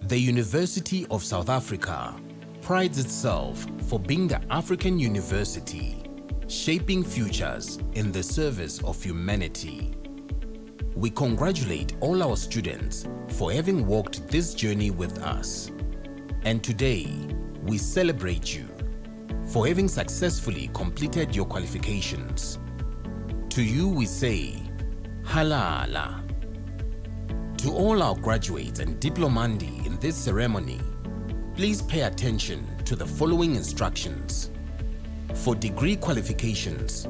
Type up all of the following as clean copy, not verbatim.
The University of South Africa prides itself for being the African university, shaping futures in the service of humanity. We congratulate all our students for having walked this journey with us. And today, we celebrate you for having successfully completed your qualifications. To you we say, Halala. To all our graduates and diplomandi in this ceremony, please pay attention to the following instructions. For degree qualifications,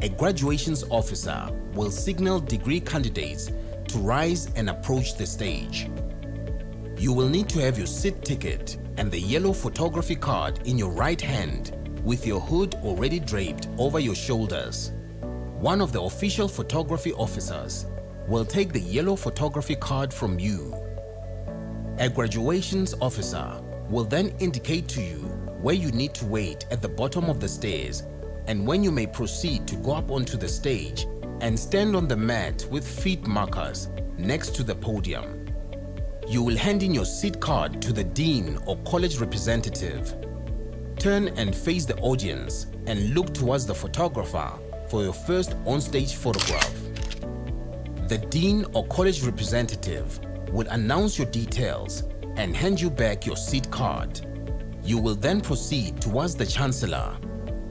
a graduations officer will signal degree candidates to rise and approach the stage. You will need to have your seat ticket and the yellow photography card in your right hand with your hood already draped over your shoulders. One of the official photography officers will take the yellow photography card from you. A graduations officer will then indicate to you where you need to wait at the bottom of the stairs and when you may proceed to go up onto the stage and stand on the mat with feet markers next to the podium. You will hand in your seat card to the dean or college representative. Turn and face the audience and look towards the photographer for your first onstage photograph. The dean or college representative will announce your details and hand you back your seat card. You will then proceed towards the chancellor,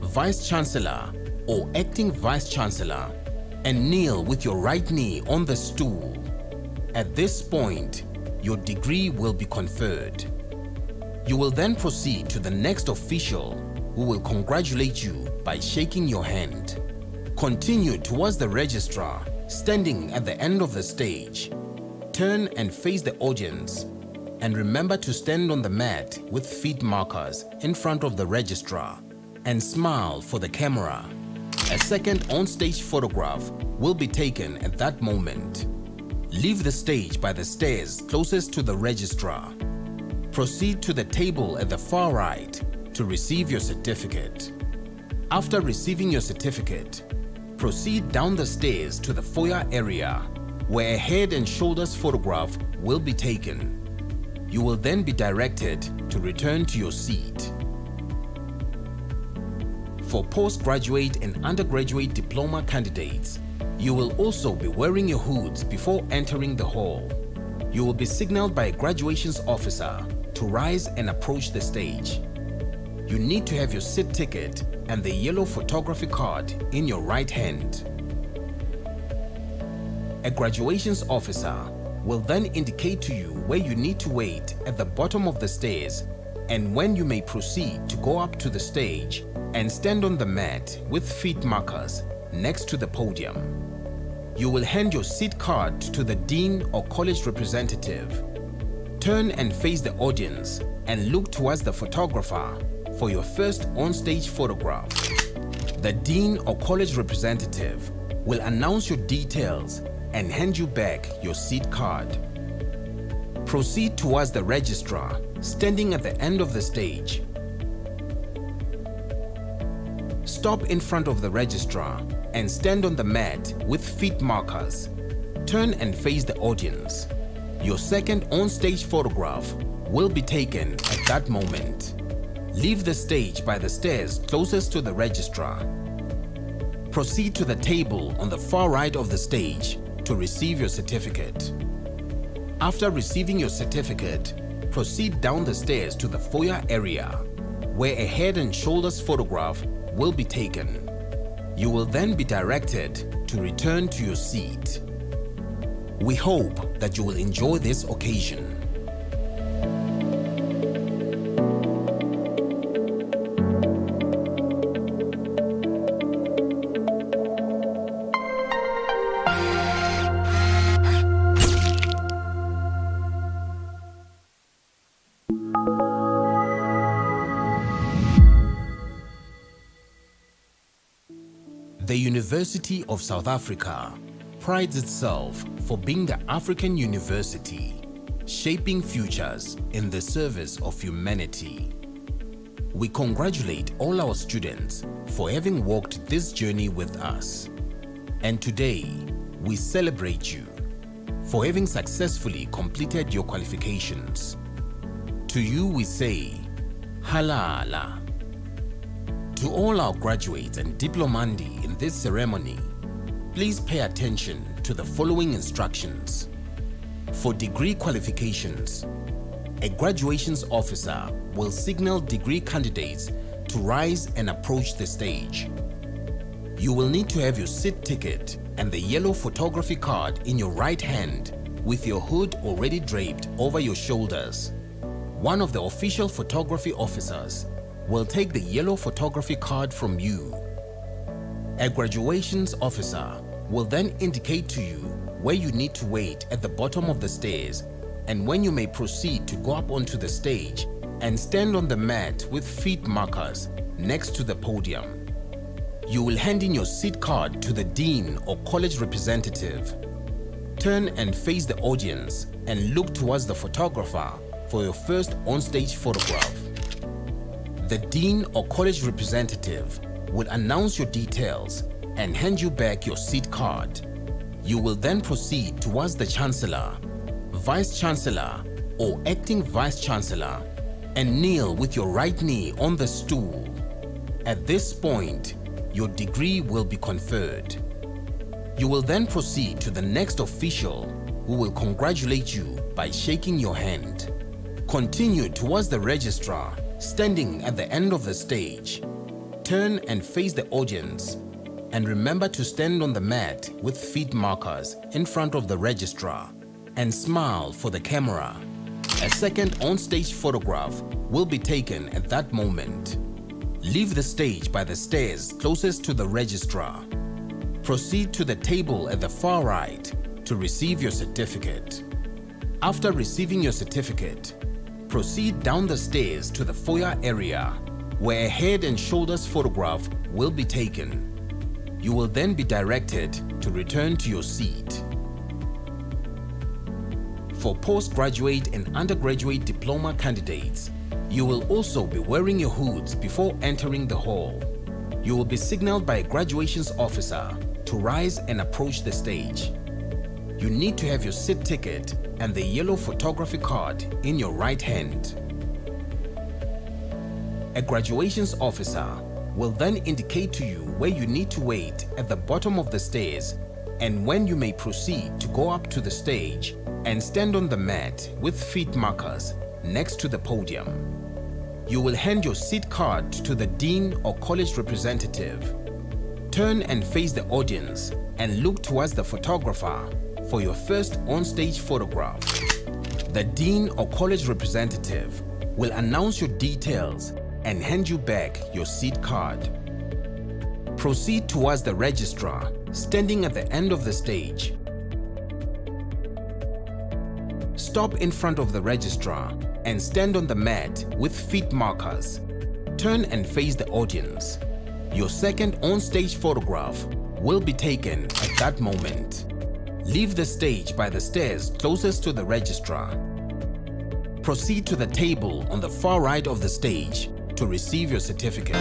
vice chancellor or acting vice chancellor and kneel with your right knee on the stool. At this point, your degree will be conferred. You will then proceed to the next official who will congratulate you by shaking your hand. Continue towards the registrar standing at the end of the stage. Turn and face the audience and remember to stand on the mat with feet markers in front of the registrar and smile for the camera. A second on-stage photograph will be taken at that moment. Leave the stage by the stairs closest to the registrar. Proceed to the table at the far right to receive your certificate. After receiving your certificate, proceed down the stairs to the foyer area where a head and shoulders photograph will be taken. You will then be directed to return to your seat. For postgraduate and undergraduate diploma candidates, you will also be wearing your hoods before entering the hall. You will be signaled by a graduations officer to rise and approach the stage. You need to have your seat ticket and the yellow photography card in your right hand. A graduations officer will then indicate to you where you need to wait at the bottom of the stairs and when you may proceed to go up to the stage and stand on the mat with feet markers next to the podium. You will hand your seat card to the dean or college representative. Turn and face the audience and look towards the photographer for your first on-stage photograph. The dean or college representative will announce your details and hand you back your seat card. Proceed towards the registrar standing at the end of the stage. Stop in front of the registrar and stand on the mat with feet markers. Turn and face the audience. Your second on-stage photograph will be taken at that moment. Leave the stage by the stairs closest to the registrar. Proceed to the table on the far right of the stage to receive your certificate. After receiving your certificate, proceed down the stairs to the foyer area where a head and shoulders photograph will be taken. You will then be directed to return to your seat. We hope that you will enjoy this occasion. The University of South Africa prides itself for being the African university, shaping futures in the service of humanity. We congratulate all our students for having walked this journey with us. And today, we celebrate you for having successfully completed your qualifications. To you we say, Halala. To all our graduates and diplomandi in this ceremony, please pay attention to the following instructions. For degree qualifications, a graduations officer will signal degree candidates to rise and approach the stage. You will need to have your seat ticket and the yellow photography card in your right hand with your hood already draped over your shoulders. One of the official photography officers will take the yellow photography card from you. A graduations officer will then indicate to you where you need to wait at the bottom of the stairs and when you may proceed to go up onto the stage and stand on the mat with feet markers next to the podium. You will hand in your seat card to the dean or college representative. Turn and face the audience and look towards the photographer for your first on-stage photograph. The dean or college representative will announce your details and hand you back your seat card. You will then proceed towards the chancellor, vice chancellor or acting vice chancellor and kneel with your right knee on the stool. At this point, your degree will be conferred. You will then proceed to the next official who will congratulate you by shaking your hand. Continue towards the registrar standing at the end of the stage. Turn and face the audience and remember to stand on the mat with feet markers in front of the registrar and smile for the camera. A second on-stage photograph will be taken at that moment. Leave the stage by the stairs closest to the registrar. Proceed to the table at the far right to receive your certificate. After receiving your certificate, proceed down the stairs to the foyer area where a head and shoulders photograph will be taken. You will then be directed to return to your seat. For postgraduate and undergraduate diploma candidates, you will also be wearing your hoods before entering the hall. You will be signaled by a graduations officer to rise and approach the stage. You need to have your seat ticket and the yellow photography card in your right hand. A graduations officer will then indicate to you where you need to wait at the bottom of the stairs and when you may proceed to go up to the stage and stand on the mat with feet markers next to the podium. You will hand your seat card to the dean or college representative. Turn and face the audience and look towards the photographer for your first on-stage photograph. The dean or college representative will announce your details and hand you back your seat card. Proceed towards the registrar standing at the end of the stage. Stop in front of the registrar and stand on the mat with feet markers. Turn and face the audience. Your second on-stage photograph will be taken at that moment. Leave the stage by the stairs closest to the registrar. Proceed to the table on the far right of the stage to receive your certificate.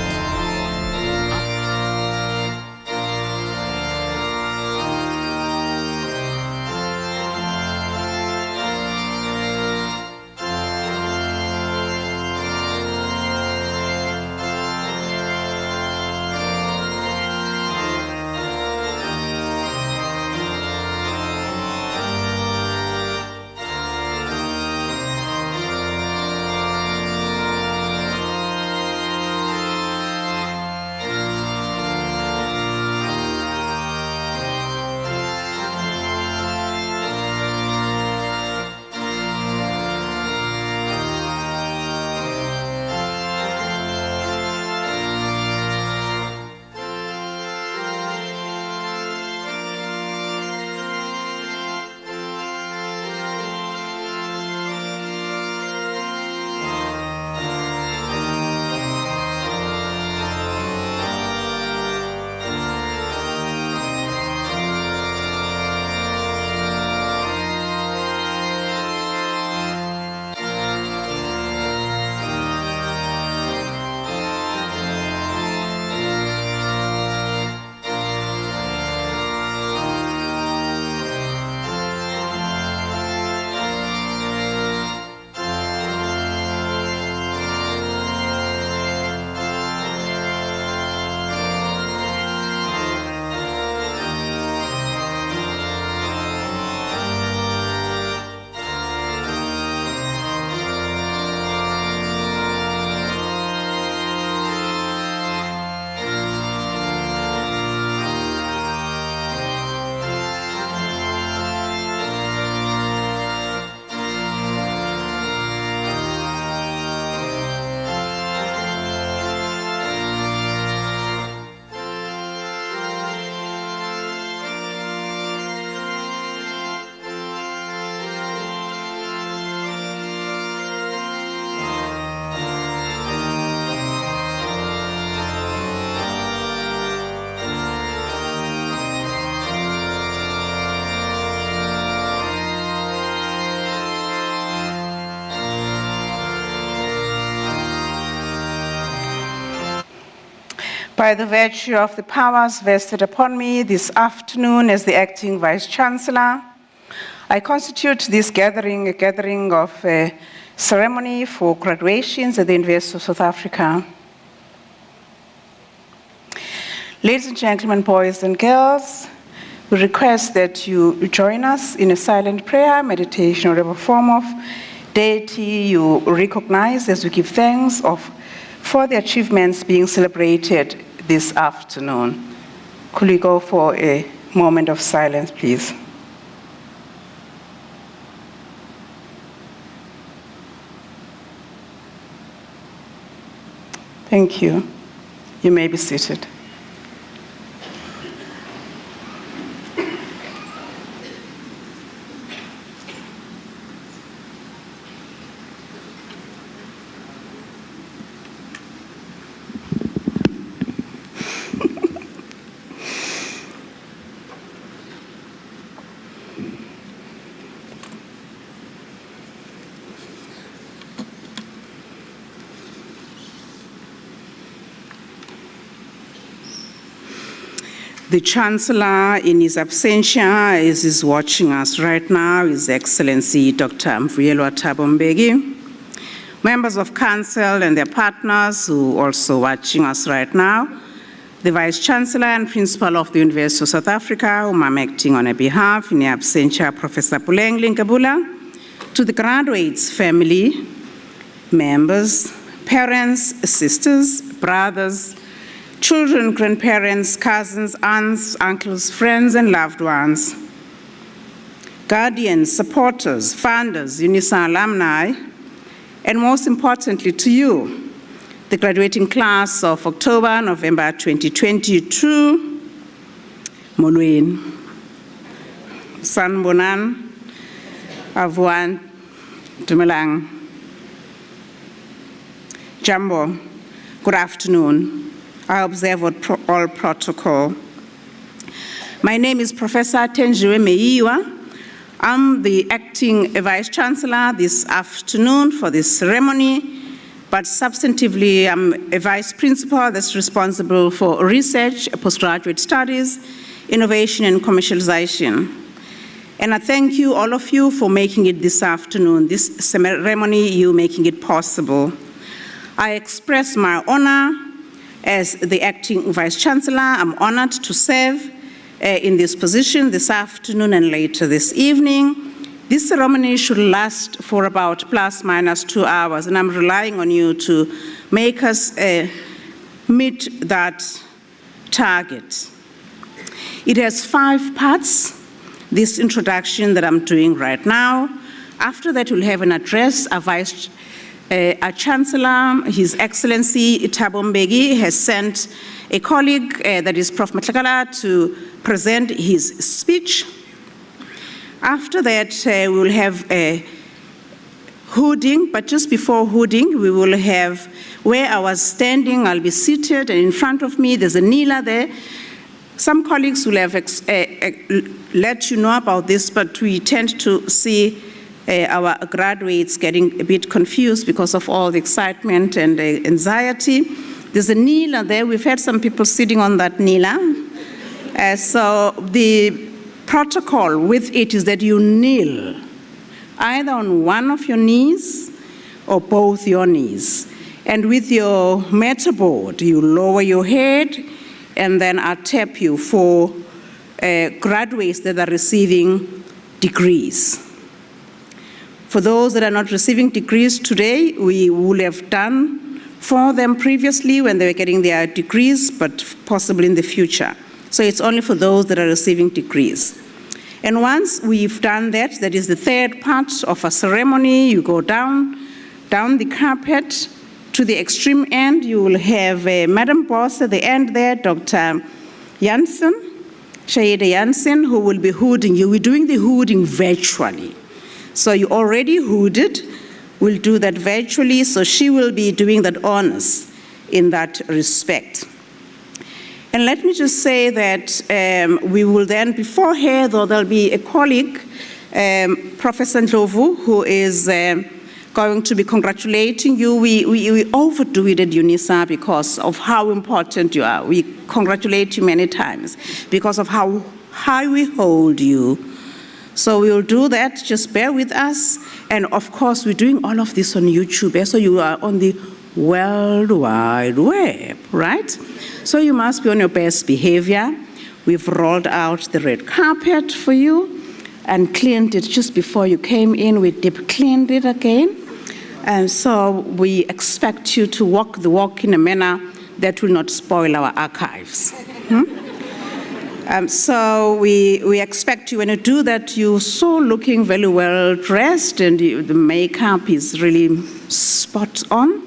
By the virtue of the powers vested upon me this afternoon as the acting Vice-Chancellor, I constitute this gathering a gathering of a ceremony for graduations at the University of South Africa. Ladies and gentlemen, boys and girls, we request that you join us in a silent prayer, meditation, or whatever form of deity you recognize as we give thanks for the achievements being celebrated this afternoon. Could we go for a moment of silence, please? Thank you. You may be seated. The Chancellor, in his absentia, is watching us right now, His Excellency Dr. Mvuyelwa Thabo Mbeki. Members of Council and their partners who are also watching us right now, the Vice-Chancellor and Principal of the University of South Africa, whom I'm acting on her behalf, in the absentia, Professor Puleng Linkabula, to the graduates' family, members, parents, sisters, brothers, children, grandparents, cousins, aunts, uncles, friends, and loved ones, guardians, supporters, funders, UNISA alumni, and most importantly to you, the graduating class of October-November 2022, Molweni, Sanbonan, Avuan, Dumelang, Jambo, good afternoon. I observe all protocol. My name is Professor Tenjiwe Meiwa. I'm the acting Vice-Chancellor this afternoon for this ceremony, but substantively I'm a Vice Principal that's responsible for research, postgraduate studies, innovation and commercialization. And I thank you, all of you, for making it this afternoon, this ceremony, you making it possible. I express my honor as the acting Vice-Chancellor. I'm honored to serve in this position this afternoon and later this evening. This ceremony should last for about ±2 hours, and I'm relying on you to make us meet that target. It has 5 parts, this introduction that I'm doing right now. After that, we'll have an address. Our Chancellor, His Excellency Thabo Mbeki, has sent a colleague, that is Prof. Matlakala, to present his speech. After that, we will have a hooding, but just before hooding, we will have where I was standing, I'll be seated, and in front of me, there's a kneeler there. Some colleagues will have let you know about this, but we tend to see our graduates getting a bit confused because of all the excitement and the anxiety. There's a kneeler there. We've had some people sitting on that kneeler. So the protocol with it is that you kneel either on one of your knees or both your knees. And with your metaboard, you lower your head, and then I'll tap you for graduates that are receiving degrees. For those that are not receiving degrees today, we will have done for them previously when they were getting their degrees, but possibly in the future. So it's only for those that are receiving degrees. And once we've done that, that is the third part of a ceremony, you go down the carpet to the extreme end. You will have Madam Boss at the end there, Dr. Jansen, Shahida Jansen, who will be hooding you. We're doing the hooding virtually. So you already hooded. We'll do that virtually, so she will be doing that honors in that respect. And let me just say that we will then, before her, though, there'll be a colleague, Professor Ndlovu, who is going to be congratulating you. We overdo it at UNISA because of how important you are. We congratulate you many times because of how high we hold you. So we'll do that, just bear with us. And of course, we're doing all of this on YouTube, so you are on the World Wide Web, right? So you must be on your best behavior. We've rolled out the red carpet for you and cleaned it just before you came in. We deep cleaned it again. And so we expect you to walk the walk in a manner that will not spoil our archives. So we expect you, when you do that, you're so looking very well dressed, and the makeup is really spot on.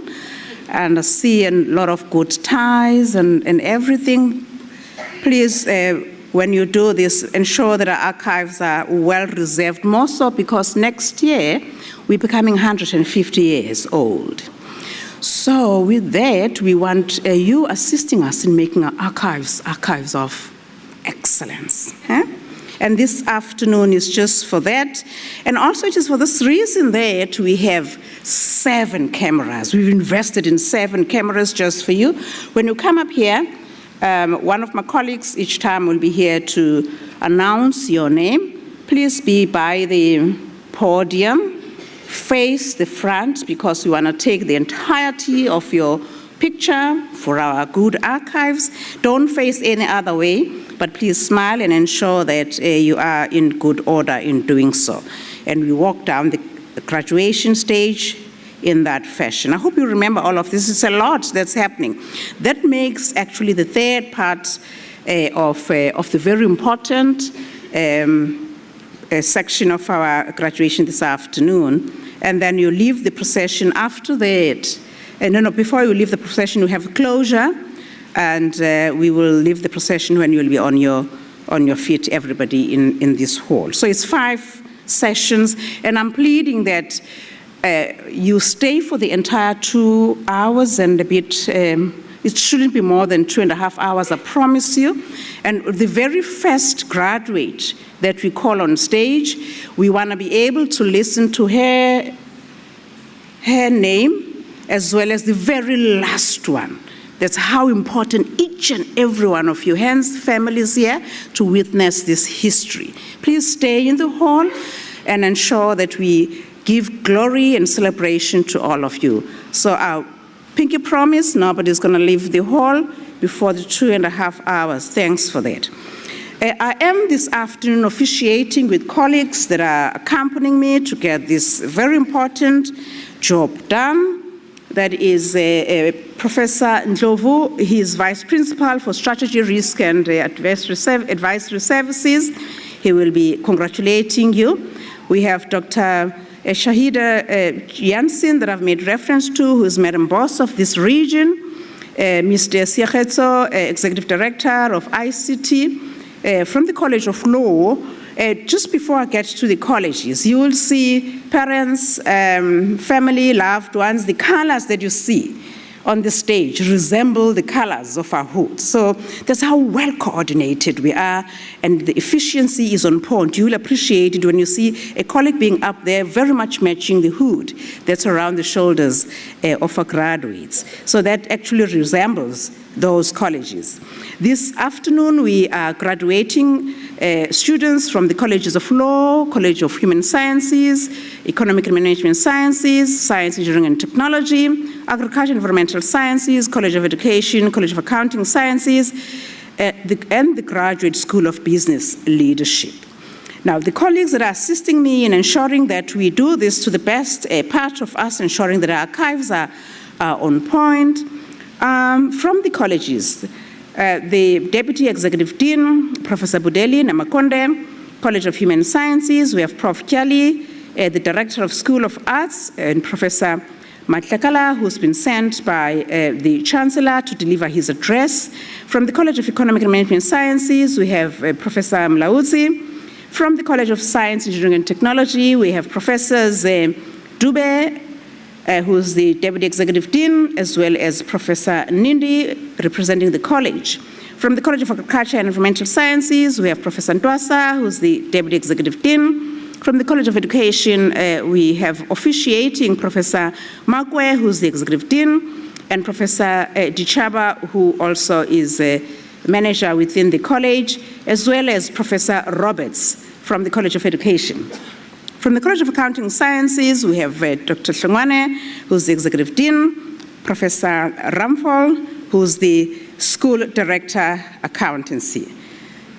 And I see a lot of good ties and everything. Please, when you do this, ensure that our archives are well reserved, more so because next year we're becoming 150 years old. So with that, we want you assisting us in making our archives of excellence. And this afternoon is just for that. And also just for this reason that we have 7 cameras. We've invested in 7 cameras just for you. When you come up here, one of my colleagues each time will be here to announce your name. Please be by the podium, face the front, because we want to take the entirety of your picture for our good archives. Don't face any other way, but please smile and ensure that you are in good order in doing so. And we walk down the graduation stage in that fashion. I hope you remember all of this. It's a lot that's happening. That makes actually the third part of the very important section of our graduation this afternoon. And then you leave the procession after that. Before you leave the procession, you have closure, and we will leave the procession when you'll be on your feet, everybody in this hall. So it's 5 sessions, and I'm pleading that you stay for the entire 2 hours and a bit. It shouldn't be more than 2.5 hours, I promise you. And the very first graduate that we call on stage, we want to be able to listen to her name, as well as the very last one. That's how important each and every one of you, hence families here, to witness this history. Please stay in the hall and ensure that we give glory and celebration to all of you. So our pinky promise, nobody's going to leave the hall before the 2.5 hours. Thanks for that. I am this afternoon officiating with colleagues that are accompanying me to get this very important job done. That is Professor Ndlovu. He is Vice Principal for Strategy, Risk and Advisory Services. He will be congratulating you. We have Dr. Shahida Jansen that I've made reference to, who is Madam Boss of this region. Mr. Siakhetso, Executive Director of ICT from the College of Law. Just before I get to the colleges, you will see parents, family, loved ones. The colors that you see on the stage resemble the colors of our hood. So that's how well coordinated we are, and the efficiency is on point. You will appreciate it when you see a colleague being up there very much matching the hood that's around the shoulders of our graduates. So that actually resembles those colleges. This afternoon, we are graduating students from the Colleges of Law, College of Human Sciences, Economic and Management Sciences, Science, Engineering and Technology, Agriculture and Environmental Sciences, College of Education, College of Accounting Sciences, and the Graduate School of Business Leadership. Now, the colleagues that are assisting me in ensuring that we do this to the best part of us, ensuring that our archives are on point, from the colleges, the Deputy Executive Dean, Professor Budeli Namakonde, College of Human Sciences, we have Prof. Kyali, the Director of School of Arts, and Professor Matlakala, who's been sent by the Chancellor to deliver his address. From the College of Economic and Management Sciences, we have Professor Mlauzi. From the College of Science, Engineering and Technology, we have Professors Dube, who's the Deputy Executive Dean, as well as Professor Nindi, representing the college. From the College of Agriculture and Environmental Sciences, we have Professor Ntwasa, who's the Deputy Executive Dean. From the College of Education, we have officiating Professor Makwe, who's the Executive Dean, and Professor Dichaba, who also is a manager within the college, as well as Professor Roberts from the College of Education. From the College of Accounting Sciences, we have Dr. Hlongwane, who's the Executive Dean, Professor Ramphal, who's the School Director, Accountancy.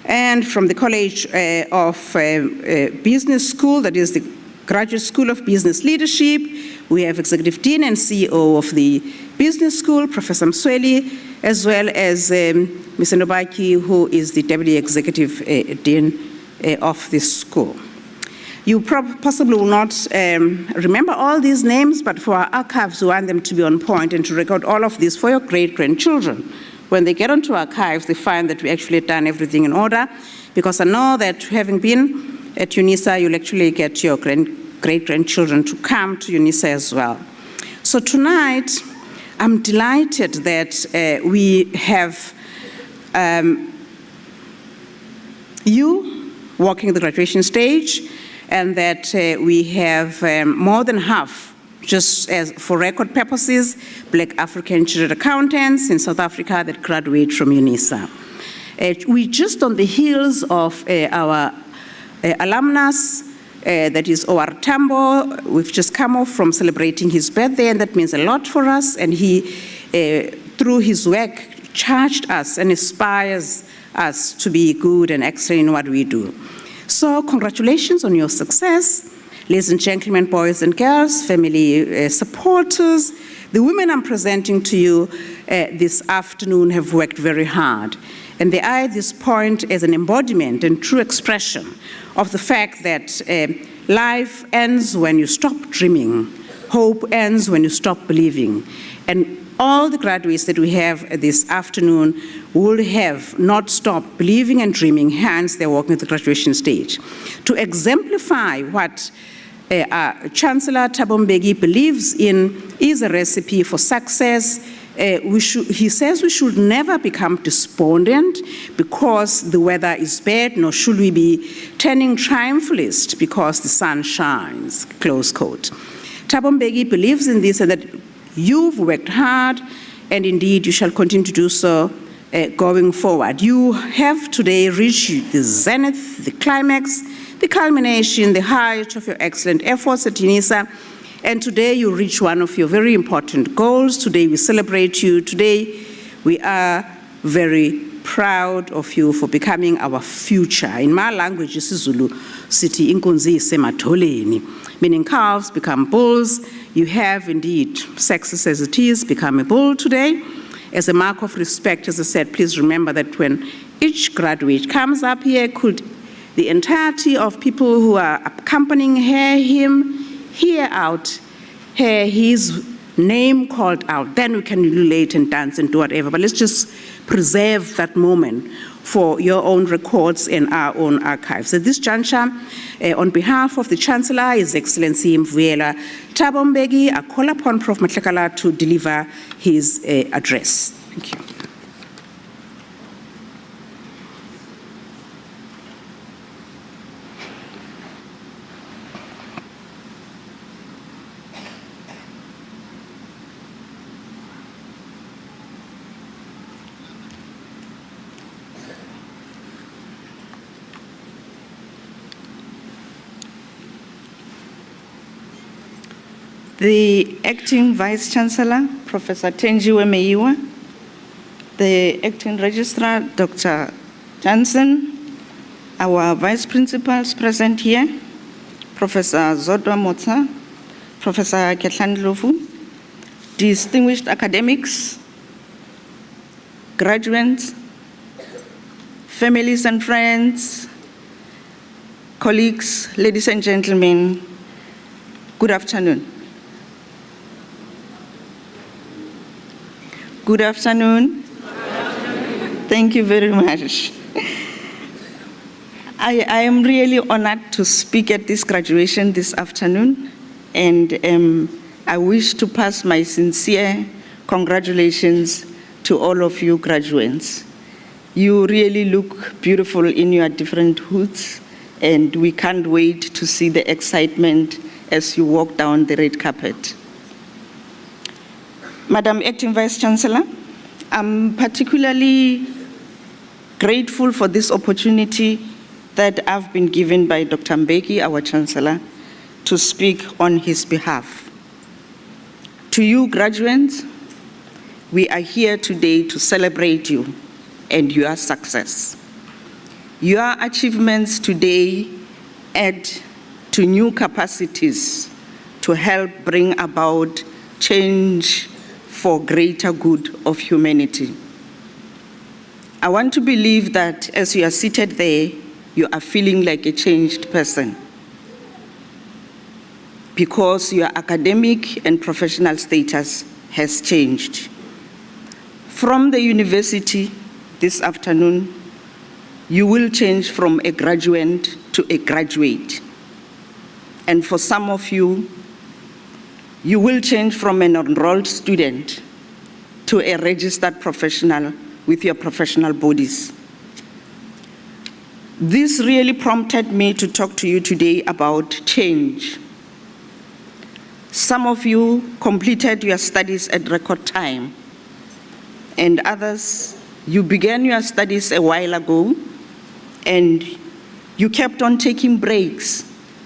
And from the College of Business School, that is the Graduate School of Business Leadership, we have Executive Dean and CEO of the Business School, Professor Msweli, as well as Ms. Nobaki, who is the Deputy Executive Dean of this school. You possibly will not remember all these names, but for our archives, we want them to be on point and to record all of this for your great-grandchildren. When they get onto archives, they find that we actually done everything in order, because I know that having been at UNISA, you'll actually get your great-grandchildren to come to UNISA as well. So tonight, I'm delighted that we have you walking the graduation stage, and that we have more than half, just as for record purposes, Black African chartered accountants in South Africa that graduate from UNISA. We just on the heels of our alumnus, that is O.R. Tambo. We've just come off from celebrating his birthday, and that means a lot for us, and he, through his work, charged us and inspires us to be good and excellent in what we do. So congratulations on your success. Ladies and gentlemen, boys and girls, family supporters, the women I'm presenting to you this afternoon have worked very hard. And they are at this point as an embodiment and true expression of the fact that life ends when you stop dreaming. Hope ends when you stop believing. And all the graduates that we have this afternoon will have not stopped believing and dreaming, hence they're walking the graduation stage. To exemplify what Chancellor Thabo Mbeki believes in is a recipe for success. He says we should never become despondent because the weather is bad, nor should we be turning triumphalist because the sun shines, close quote. Thabo Mbeki believes in this and that you've worked hard, and indeed you shall continue to do so going forward. You have today reached the zenith, the climax, the culmination, the height of your excellent efforts at UNISA, and today you reach one of your very important goals. Today we celebrate you. Today we are very proud of you for becoming our future. In my language, isiZulu sithi inkunzi isematholeni, meaning calves become bulls. You have indeed, sexist as it is, become a bull today. As a mark of respect, as I said, please remember that when each graduate comes up here, could the entirety of people who are accompanying him hear his name called out, then we can relate and dance and do whatever. But let's just preserve that moment for your own records and our own archives. At this juncture, on behalf of the Chancellor, His Excellency Mvuyelwa Thabo Mbeki, I call upon Prof. Matlakala to deliver his address. Thank you. The Acting Vice-Chancellor, Professor Thenjiwe Meyiwa, the Acting Registrar, Dr. Johnson, our Vice Principals present here, Professor Zodwa Motsa, Professor Ketlandlovu, distinguished academics, graduates, families and friends, colleagues, ladies and gentlemen, good afternoon. Good afternoon. Thank you very much. I am really honored to speak at this graduation this afternoon, and I wish to pass my sincere congratulations to all of you graduates. You really look beautiful in your different hoods and we can't wait to see the excitement as you walk down the red carpet. Madam Acting Vice-Chancellor, I'm particularly grateful for this opportunity that I've been given by Dr. Mbeki, our Chancellor, to speak on his behalf. To you, graduates, we are here today to celebrate you and your success. Your achievements today add to new capacities to help bring about change for greater good of humanity. I want to believe that as you are seated there, you are feeling like a changed person because your academic and professional status has changed. From the university this afternoon, you will change from a graduate to a graduate. And for some of you, you will change from an enrolled student to a registered professional with your professional bodies. This really prompted me to talk to you today about change. Some of you completed your studies at record time, and others, you began your studies a while ago, and you kept on taking breaks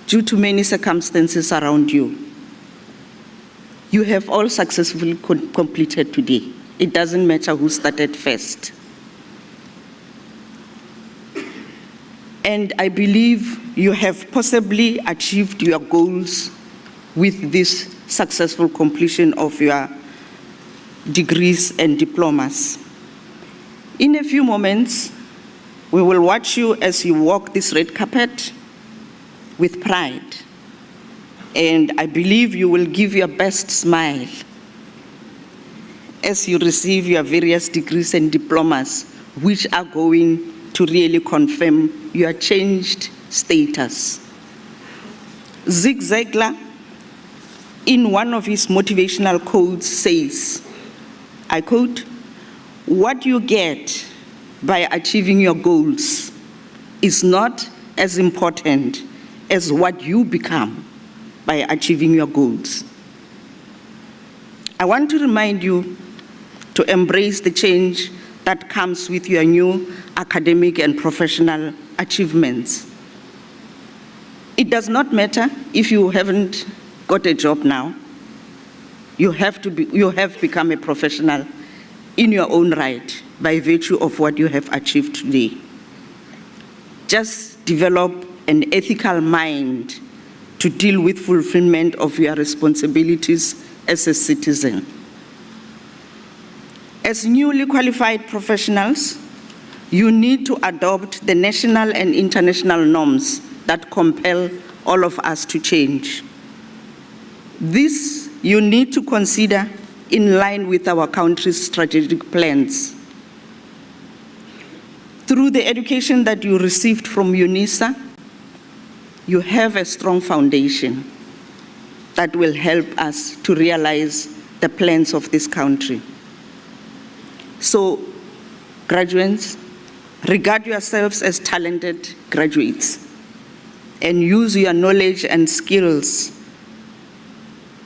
due to many circumstances around you. You have all successfully completed today. It doesn't matter who started first. And I believe you have possibly achieved your goals with this successful completion of your degrees and diplomas. In a few moments, we will watch you as you walk this red carpet with pride. And I believe you will give your best smile as you receive your various degrees and diplomas, which are going to really confirm your changed status. Zig Ziglar, in one of his motivational quotes, says, I quote, "What you get by achieving your goals is not as important as what you become by achieving your goals." I want to remind you to embrace the change that comes with your new academic and professional achievements. It does not matter if you haven't got a job now. You have become a professional in your own right by virtue of what you have achieved today. Just develop an ethical mind to deal with fulfillment of your responsibilities as a citizen. As newly qualified professionals, you need to adopt the national and international norms that compel all of us to change. This you need to consider in line with our country's strategic plans. Through the education that you received from UNISA, you have a strong foundation that will help us to realize the plans of this country. So, graduates, regard yourselves as talented graduates and use your knowledge and skills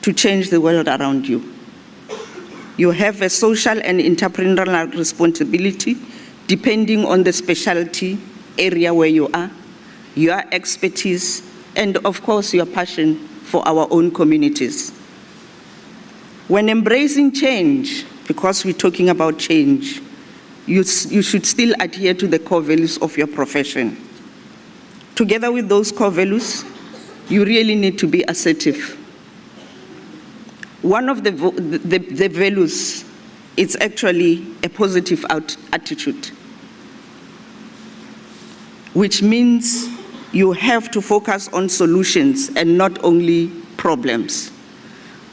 to change the world around you. You have a social and entrepreneurial responsibility depending on the specialty area where you are, your expertise, and of course your passion for our own communities. When embracing change, because we're talking about change, you should still adhere to the core values of your profession. Together with those core values, you really need to be assertive. One of the values is actually a positive attitude, which means you have to focus on solutions and not only problems.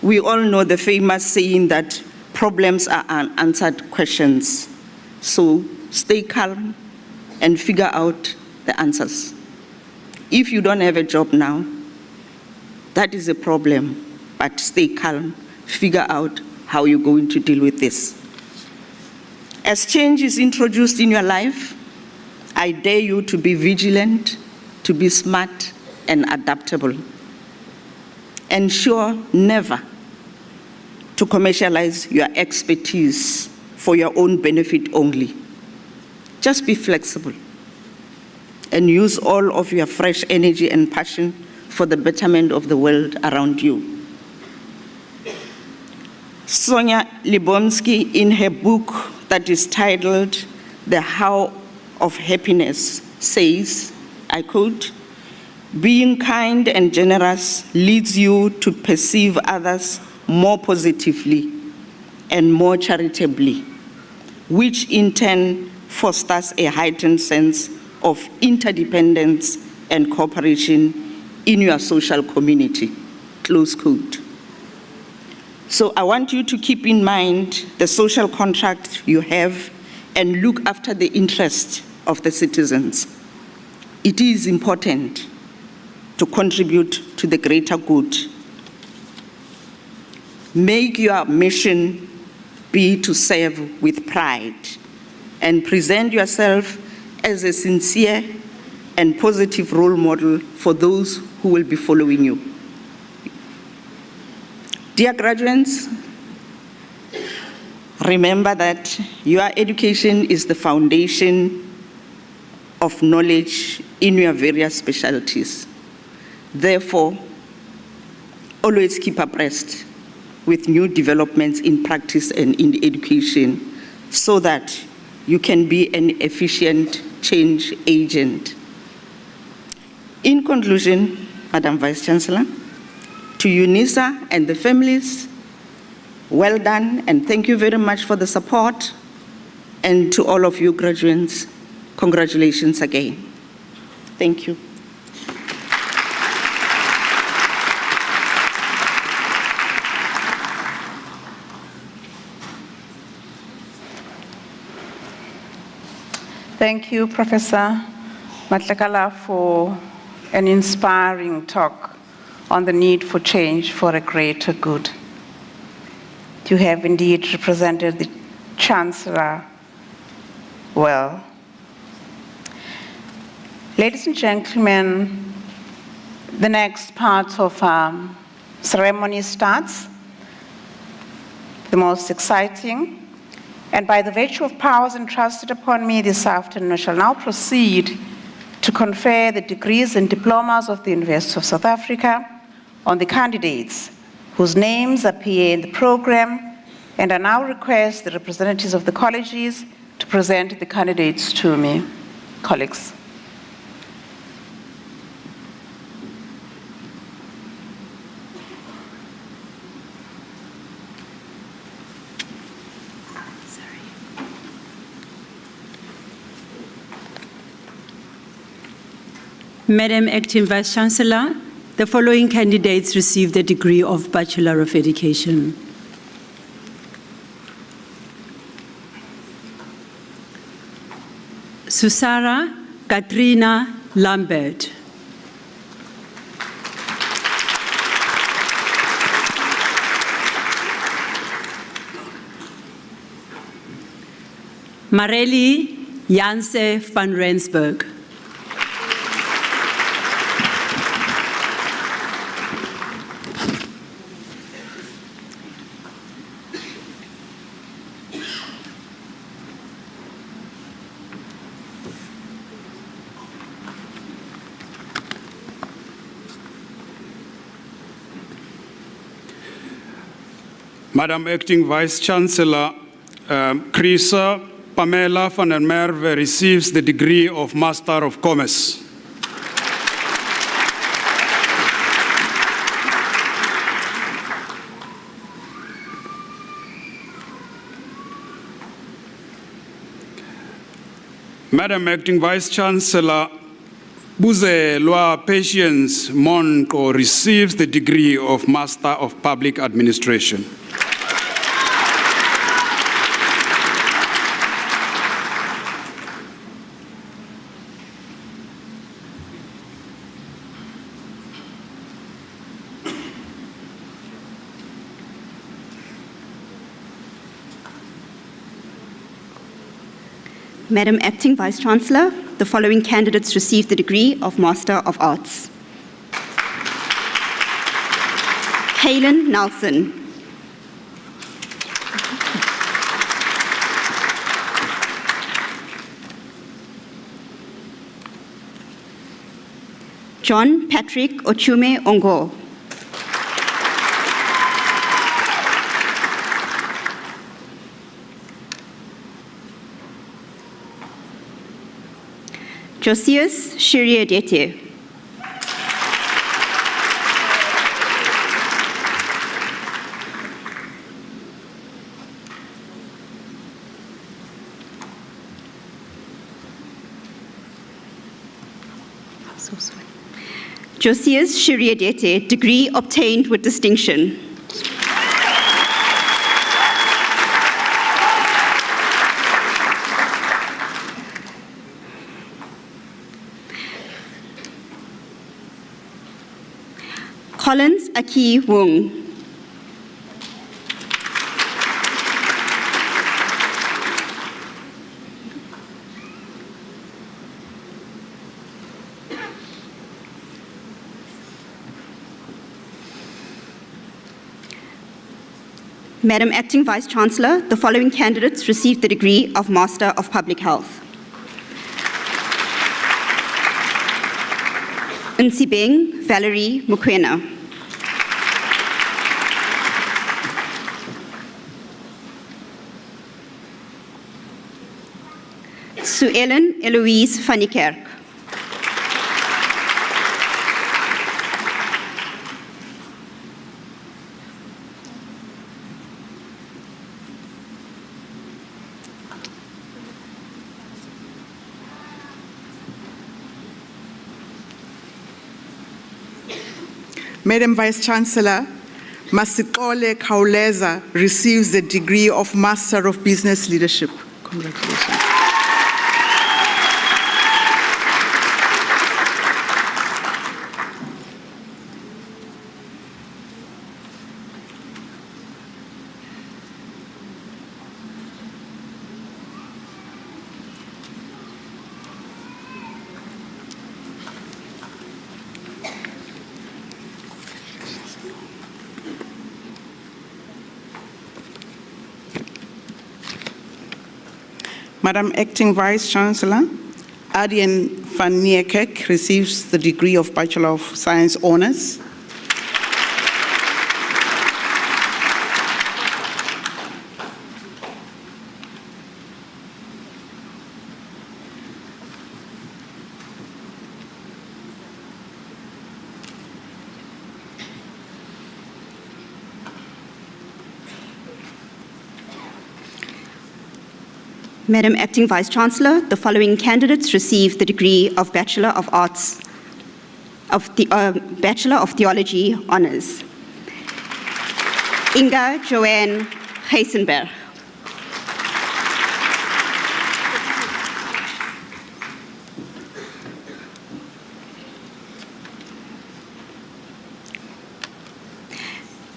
We all know the famous saying that problems are unanswered questions. So stay calm and figure out the answers. If you don't have a job now, that is a problem, but stay calm, figure out how you're going to deal with this. As change is introduced in your life, I dare you to be vigilant to be smart and adaptable. Ensure never to commercialize your expertise for your own benefit only. Just be flexible and use all of your fresh energy and passion for the betterment of the world around you. Sonia Libomsky, in her book that is titled The How of Happiness, says, I quote, "Being kind and generous leads you to perceive others more positively and more charitably, which in turn fosters a heightened sense of interdependence and cooperation in your social community," close quote. So I want you to keep in mind the social contract you have and look after the interests of the citizens. It is important to contribute to the greater good. Make your mission be to serve with pride and present yourself as a sincere and positive role model for those who will be following you. Dear graduates, remember that your education is the foundation of knowledge in your various specialties. Therefore, always keep abreast with new developments in practice and in education so that you can be an efficient change agent. In conclusion, Madam Vice Chancellor, to UNISA and the families, well done, and thank you very much for the support. And to all of you graduates, congratulations again. Thank you. Thank you, Professor Matlakala, for an inspiring talk on the need for change for a greater good. You have indeed represented the Chancellor well. Ladies and gentlemen, the next part of ceremony starts, the most exciting. And by the virtue of powers entrusted upon me this afternoon, I shall now proceed to confer the degrees and diplomas of the University of South Africa on the candidates whose names appear in the program, and I now request the representatives of the colleges to present the candidates to me. Colleagues. Madam Acting Vice Chancellor, the following candidates received the degree of Bachelor of Education. Susara Katrina Lambert. Mareli Janse van Rensburg. Madam Acting Vice Chancellor, Chrisa Pamela van der Merwe receives the degree of Master of Commerce. Madam Acting Vice Chancellor, Buzelwa Patience Monko receives the degree of Master of Public Administration. Madam Acting Vice-Chancellor, the following candidates received the degree of Master of Arts. Kaylin Nelson. John Patrick Ochume Ongo. Josias Shiriadete. Josias Shiriadete, degree obtained with distinction. Collins Aki Wung. Madam Acting Vice-Chancellor, the following candidates received the degree of Master of Public Health. Nsibeng Valerie Mukwena. Sue-Ellen Eloise van die Kerk. Madam Vice-Chancellor, Masikole Kauleza receives the degree of Master of Business Leadership. Congratulations. Madam Acting Vice-Chancellor, Adien van Niekerk receives the degree of Bachelor of Science Honours. Madam Acting Vice-Chancellor, the following candidates received the degree of Bachelor of Arts, Bachelor of Theology Honours. Inga Joanne Heisenberg.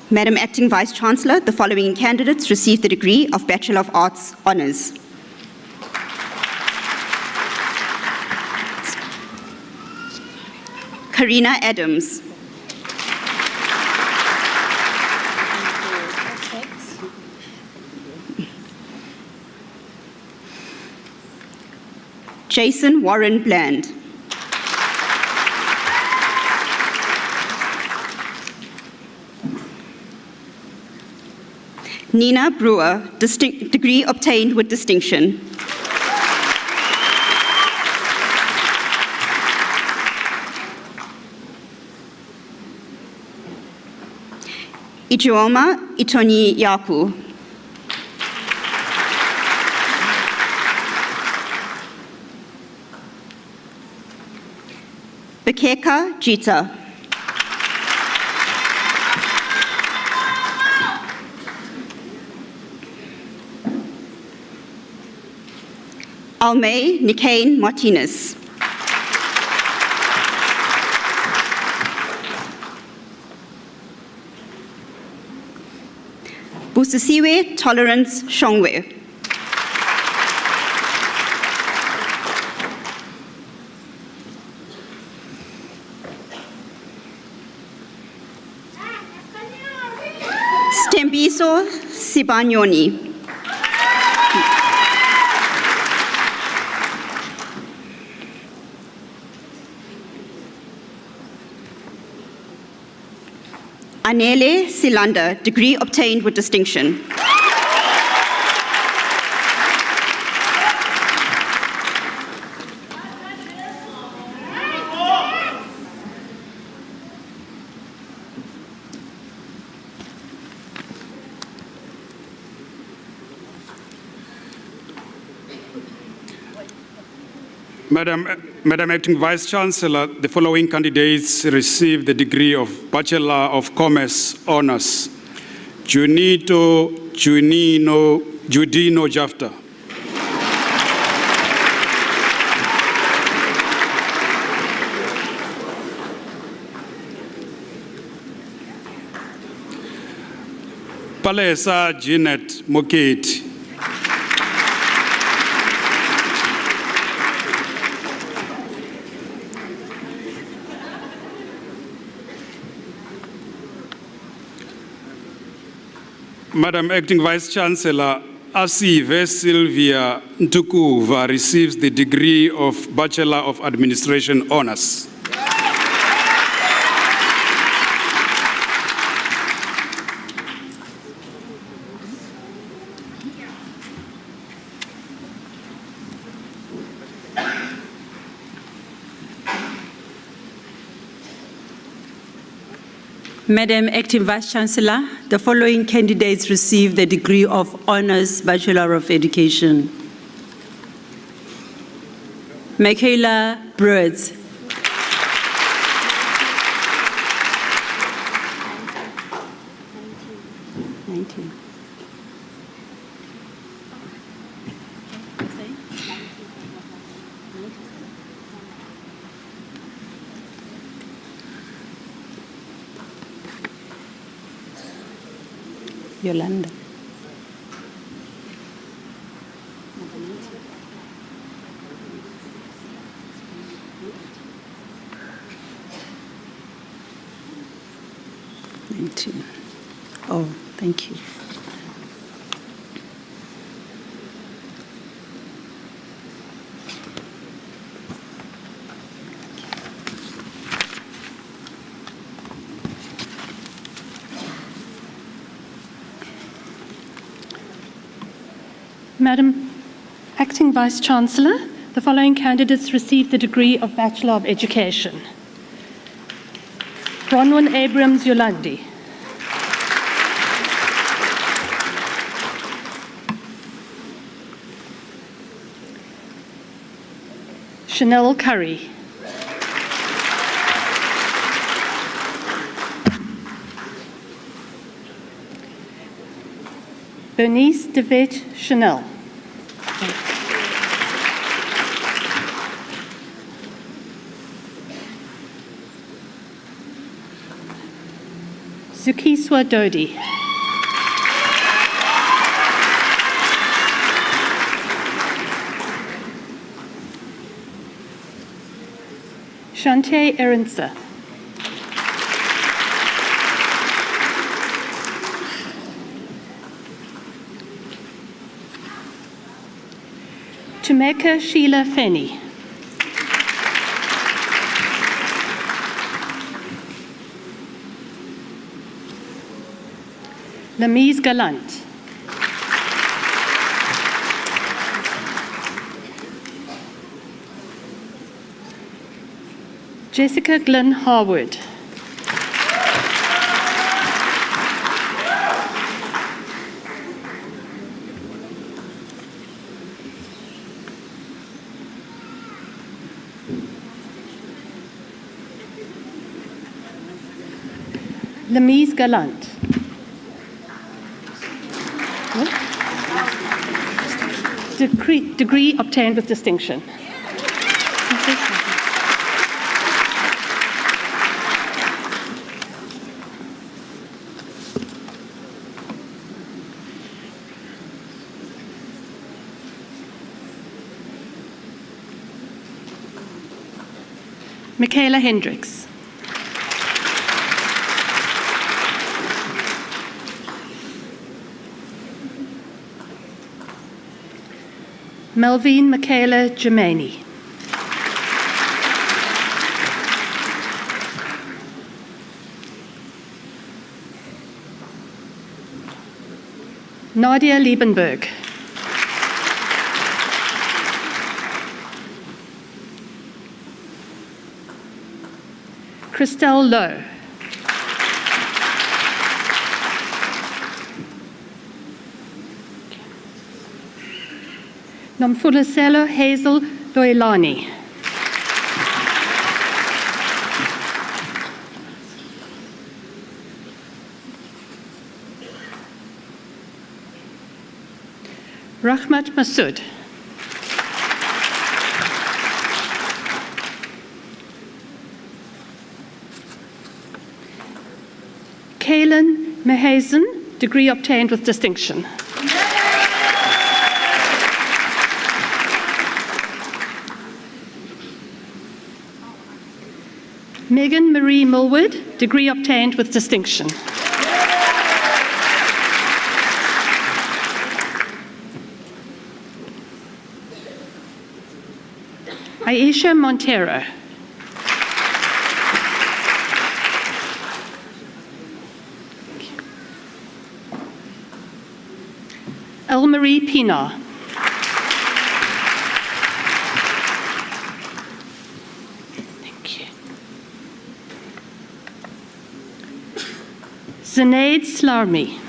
Madam Acting Vice-Chancellor, the following candidates received the degree of Bachelor of Arts Honours. Karina Adams. Jason Warren Bland. Nina Brewer, degree obtained with distinction. Ijeoma Itoni Yaku. Bekeka Jita. Almay Nikane Martinez. Busisiwe Tolerance Shongwe. Thabiso Sibanyoni. Anele Silanda, degree obtained with distinction. Madam Acting Vice Chancellor, the following candidates received the degree of Bachelor of Commerce Honours. Judino Jafta. Palesa Jeanette Moketi. Madam Acting Vice Chancellor, Asive Sylvia Ntukuva receives the degree of Bachelor of Administration Honours. Madam Acting Vice Chancellor, the following candidates receive the degree of Honours Bachelor of Education. Michaela Broads. Yolanda. Oh, thank you. Madam Acting Vice Chancellor, the following candidates received the degree of Bachelor of Education. Bronwyn Abrams Yolandi. Chanel Curry. Bernice DeVette Chanel. Zukiswa Dodi. Shante Erinsa. Tumeka Sheila Fenny. Lamise Gallant. Jessica Glynn Harwood. Lamise Gallant. Degree obtained with distinction. Michaela Hendricks. Melvine Michaela Germani. Nadia Liebenberg. Christelle Lowe. Nomfuliselo Hazel Loilani. Rahmat Masood. Kaylin Mehazen, degree obtained with distinction. Megan Marie Millwood, degree obtained with distinction. Aisha Montero. Elmarie Pina. Thank you. Zainaid Slarmi.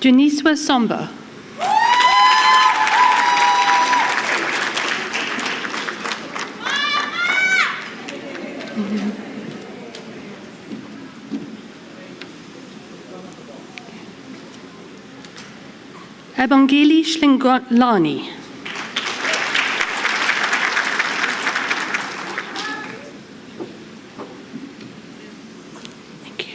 Janiswa Somba. Abangeli Shlingolani. Thank you.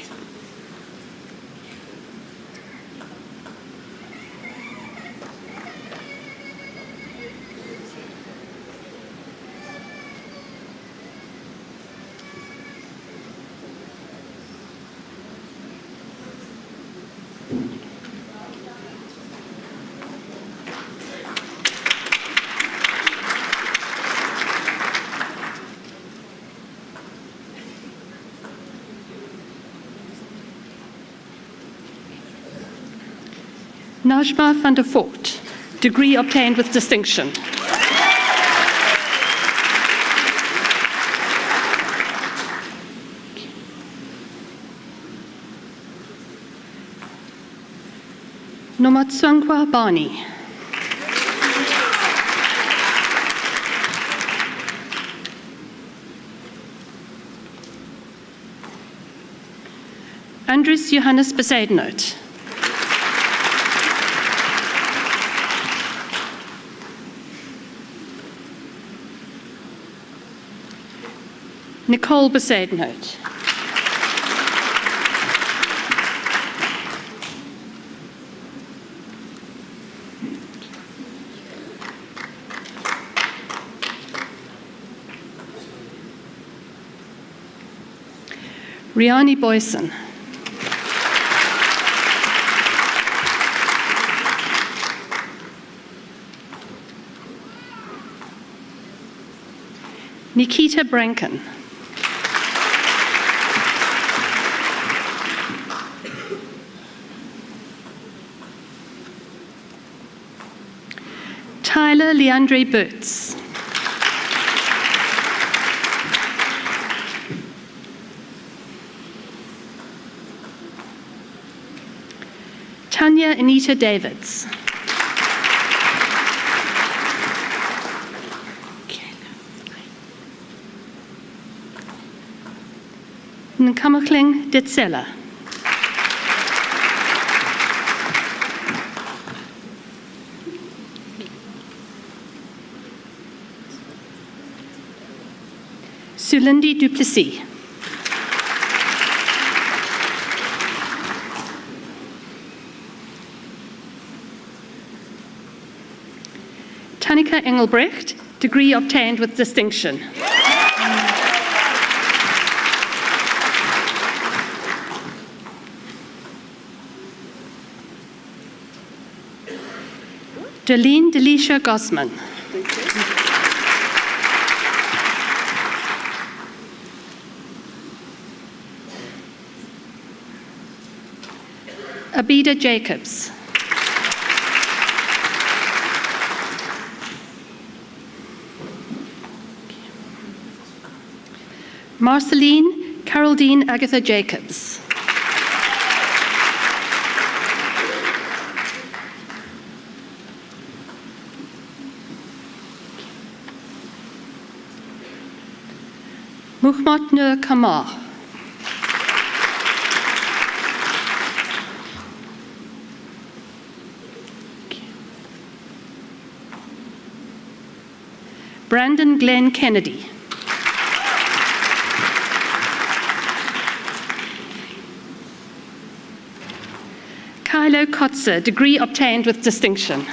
Najma van der Voort, degree obtained with distinction. Nomatsangwa Bani. Andres Johannes Besaidenout. Nicole Besaidenout. Riani Boyson. Nikita Branken. Tyler Leandre Burtz. Tanya Anita Davids. Nkamakling Ditsela. Sulindi Duplessis. Tanika Engelbrecht, degree obtained with distinction. Darlene Delisha Gossman. Abida Jacobs. Marceline Caraldine Agatha Jacobs. Muhammad Nur Kamar. Brandon Glenn Kennedy. Kylo Kotzer, degree obtained with distinction.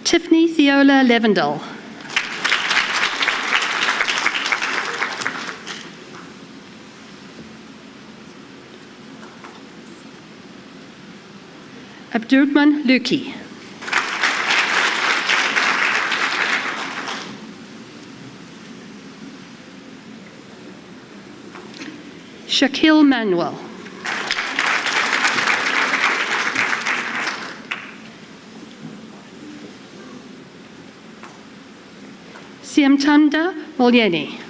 Tiffany Theola Levendal. Abdurrahman Luki. Shaquille Manuel. Siamtanda Molyeni.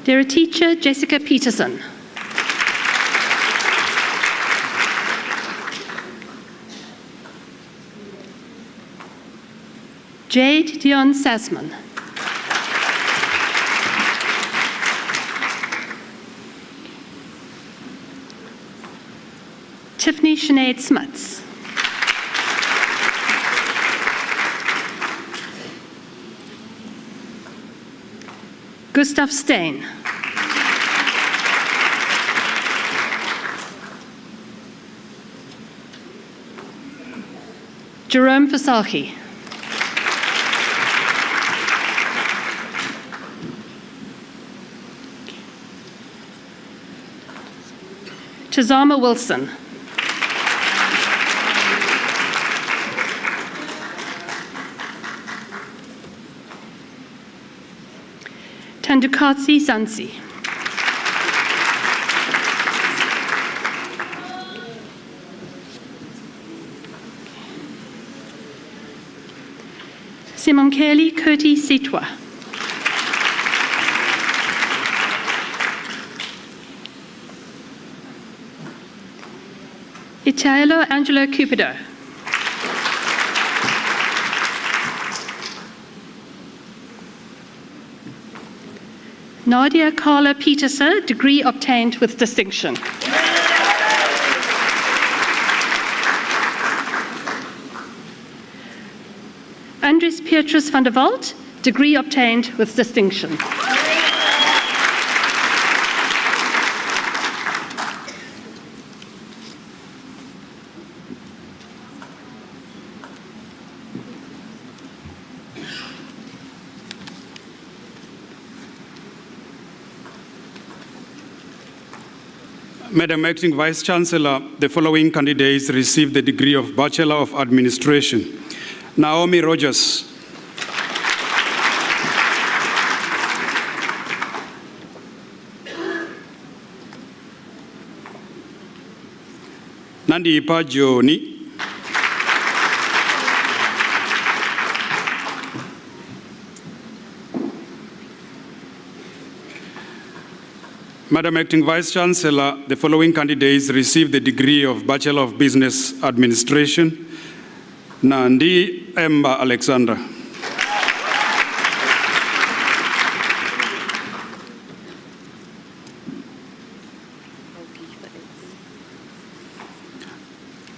Dear teacher Jessica Peterson. Jade Dion Sassman. Tiffany Sinead Smuts. Gustav Stein. Jerome Fasahi. Tazama Wilson. Tandukatsi Sansi. Simonkeli Kurti Sitwa. Italo Angelo Cupido. Nadia Carla Peterson, degree obtained with distinction. Andres Petrus van der Walt, degree obtained with distinction. Madam Acting Vice Chancellor, the following candidates received the degree of Bachelor of Administration. Naomi Rogers. Nandipa Joni. Madam Acting Vice Chancellor, the following candidates received the degree of Bachelor of Business Administration. Nandi Emba Alexander.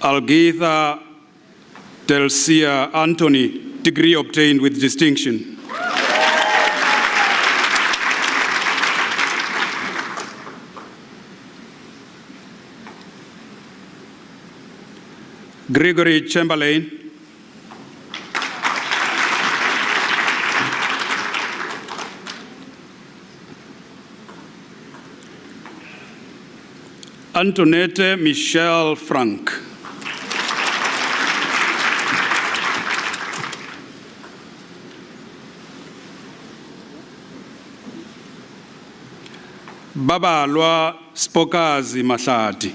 Algetha Delcia Anthony, degree obtained with distinction. Gregory Chamberlain. Antoinette Michelle Frank. Babalwa Spokazi Mahlati.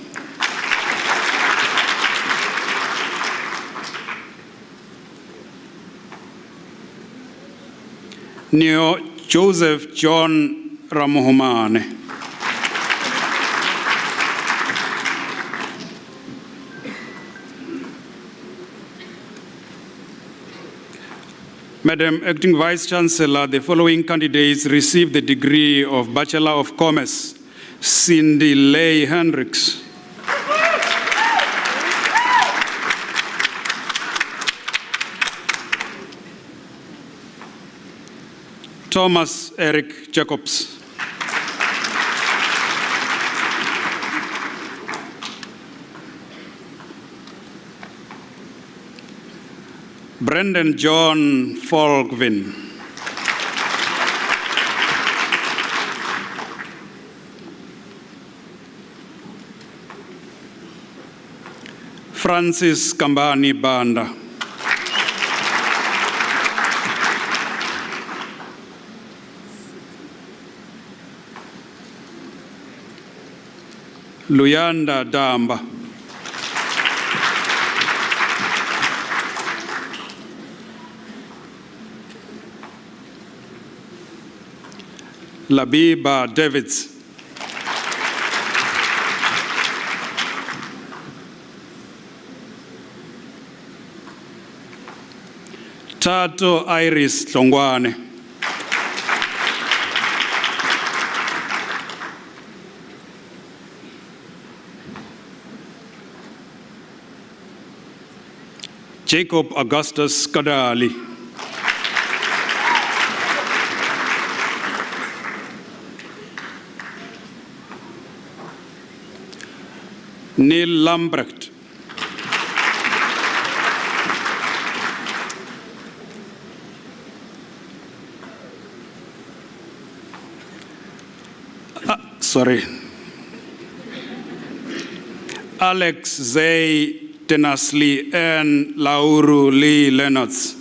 Neo Joseph John Ramohumane. Madam Acting Vice Chancellor, the following candidates received the degree of Bachelor of Commerce: Cindy Leigh Hendricks, Thomas Eric Jacobs, Brendan John Folkvin, Francis Kambani Banda, Luyanda Damba, Labiba Davids, Tato Iris Tlongwane, Jacob Augustus Kadali, Neil Lambrecht, Alex Zay Tenasli and Lauru Lee Lennox,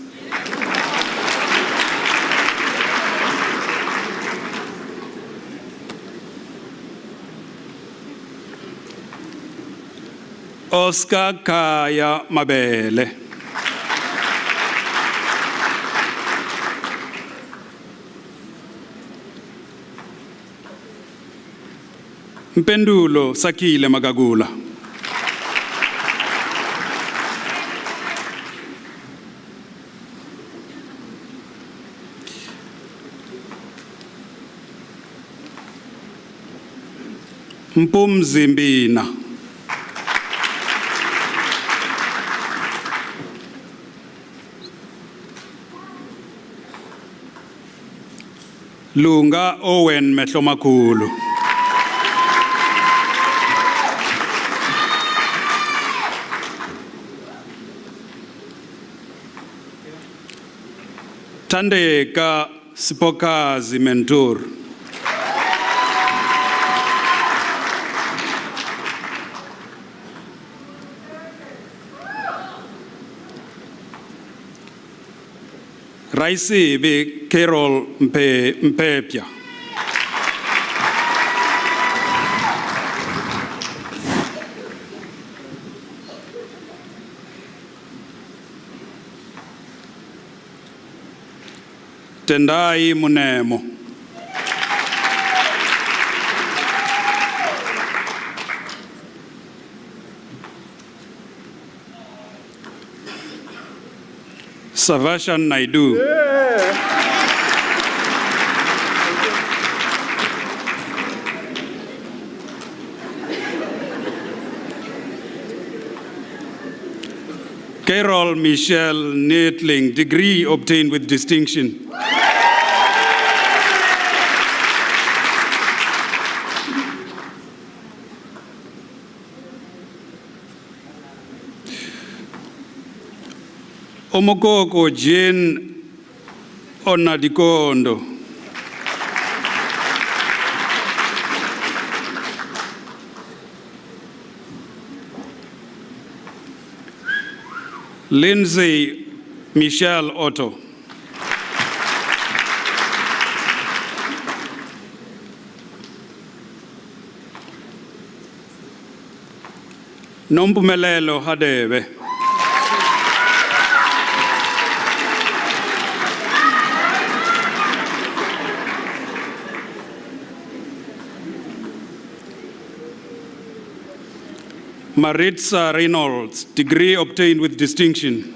Oscar Kaya Mabele, Mpendulo Sakile Magagula, Mpumzi Mbina, Lunga Owen Metlomakulu, Tandeka Spokazi Mentor, Raisi be Carol Mpepia, Tendai Munemo, Savashan Naidu, Carol Michelle Nettling, degree obtained with distinction. Omokoko Jane Onadikondo. Lindsay Michelle Otto. Nompumelelo Hadebe. Maritza Reynolds, degree obtained with distinction.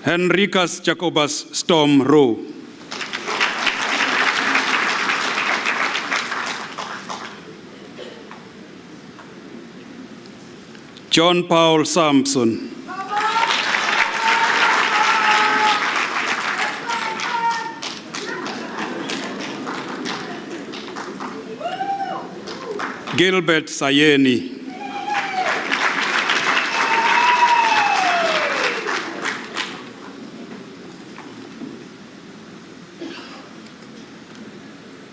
Henricus Jacobus Storm Rowe. John Paul Sampson. Gilbert Sayeni.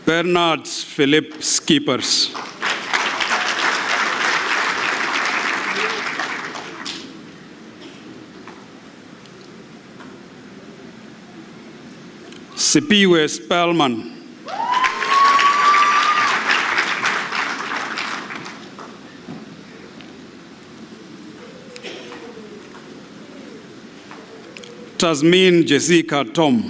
Bernard Philip Skippers. Sipiwe Spellman. Tasmin Jessica Tom.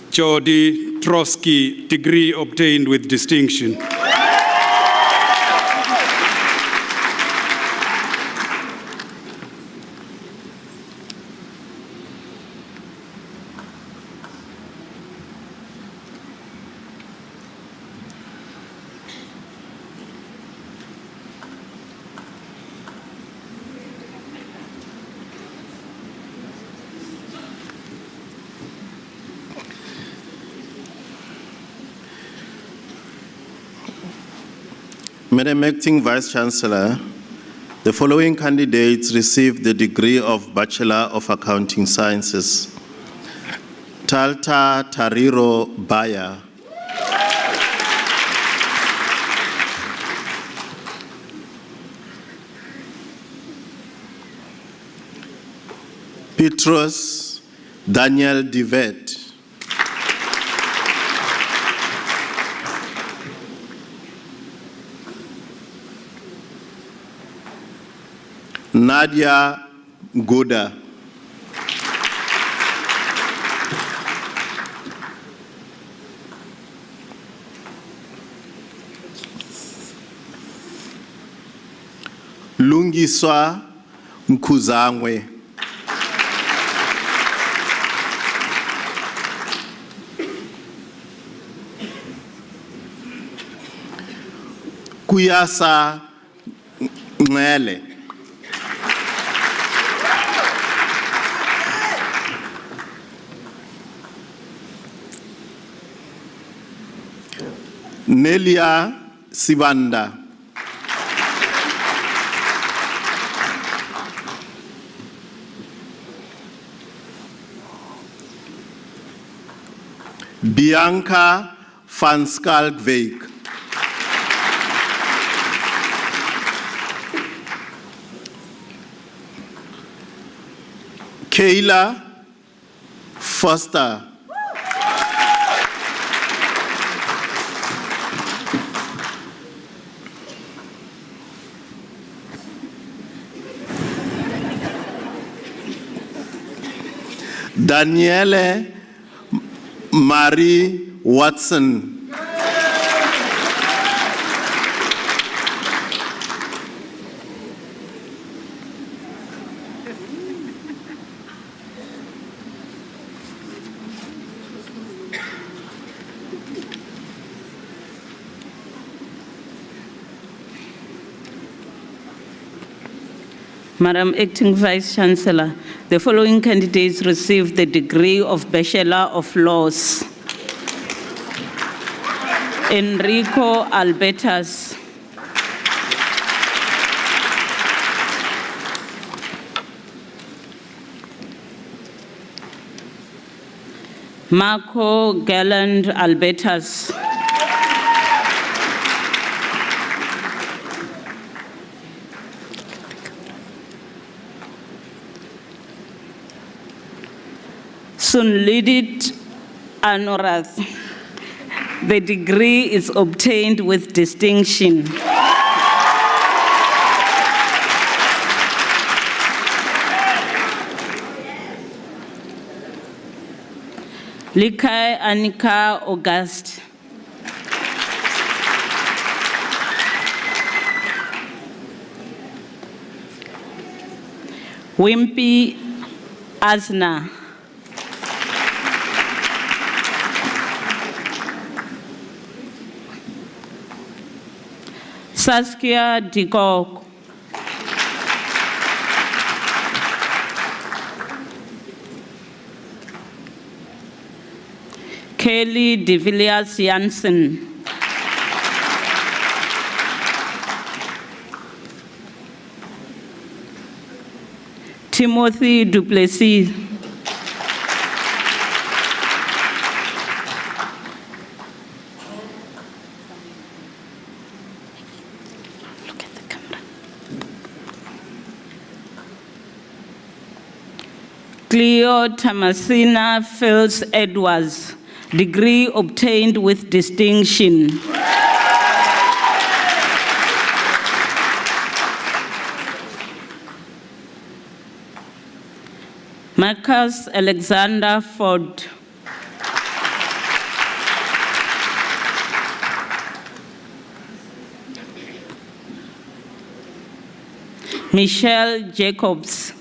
Jody Trotsky, degree obtained with distinction. Madam Acting Vice-Chancellor, the following candidates received the degree of Bachelor of Accounting Sciences. Talta Tariro Baya. Petros Daniel Divet. Nadia Goda. Lungiswa Mkuzangwe. Kuyasa Ngele. Nelia Sibanda. Bianca van Skalkveik. Kayla Foster. Daniele Marie Watson. Madam Acting Vice Chancellor, the following candidates received the degree of Bachelor of Laws. Enrico Albertas. Marco Galland Albertas. Sunlidit Anorath. The degree is obtained with distinction. Likai Anika August. Wimpy Asna. Saskia Dikok. Kelly de Villiers Jansen. Timothy Duplessis. Look at the camera. Cleo Tamasina Fels Edwards. Degree obtained with distinction. Marcus Alexander Ford. Michelle Jacobs.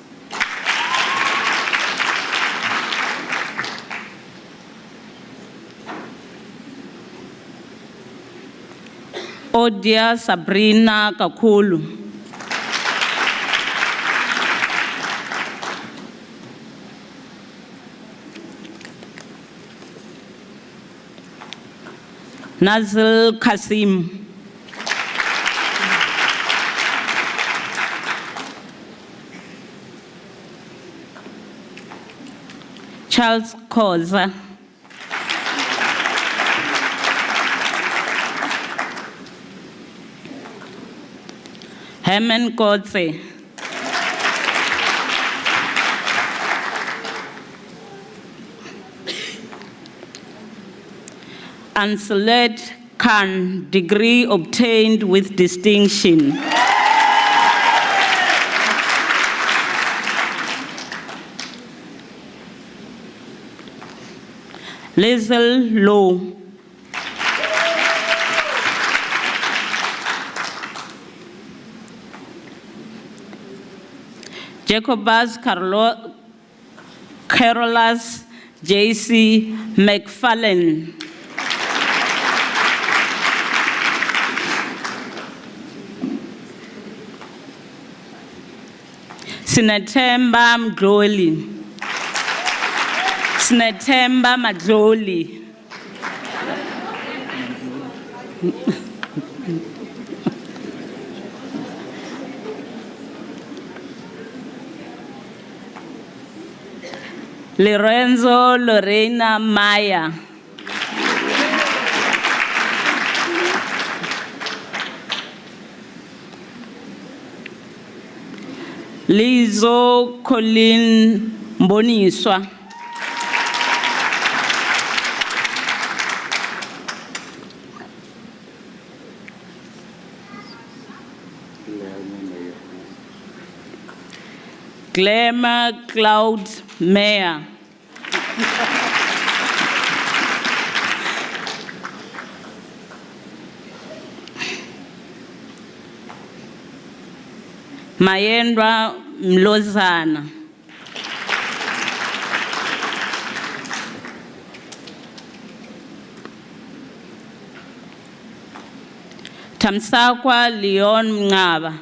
Odia Sabrina Kakulu. Nazil Kasim. Charles Koza. Herman Kotze. Anselet Khan, degree obtained with distinction. Lizel Low. Jacobus Carolus J.C. McFarlane. Sinatemba Mdloli. Sinatemba Madloli. Lorenzo Lorena Maya. Lizo Colin Mboniswa. Glamour Cloud Mayor. Mayendra Mlozana. Tamsakwa Leon Mngaba.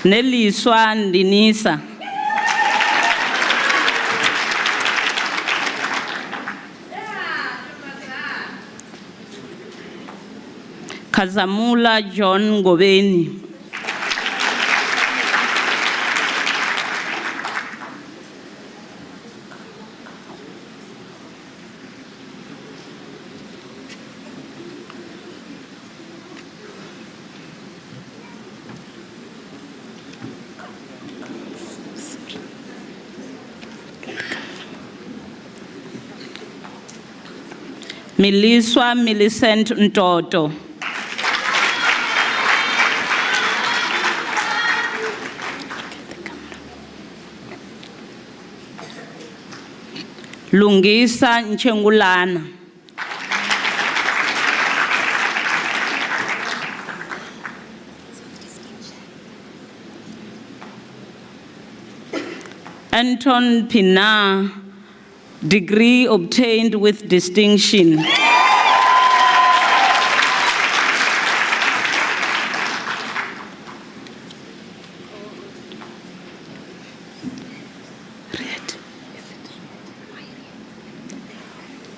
Neliswa Ndinisa. Kazamula John Ngobeni. Miliswa Millicent Ntoto. Lungisa Nchengulana. Anton Pina, degree obtained with distinction.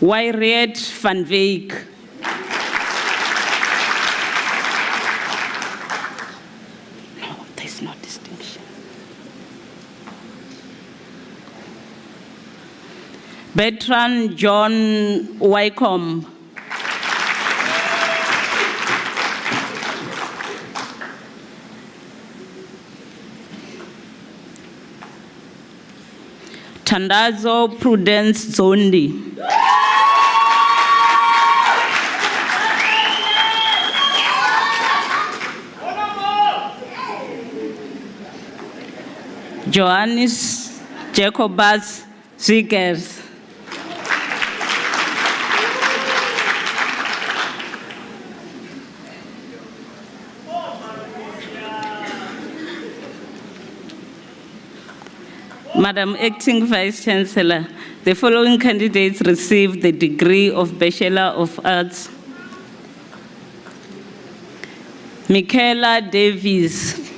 Wyriet van Wyk. No, there's no distinction. Bertrand John Wycombe. Tandazo Prudence Zondi. Johannes Jacobus Ziegers. Madam Acting Vice Chancellor, the following candidates received the degree of Bachelor of Arts. Michaela Davies.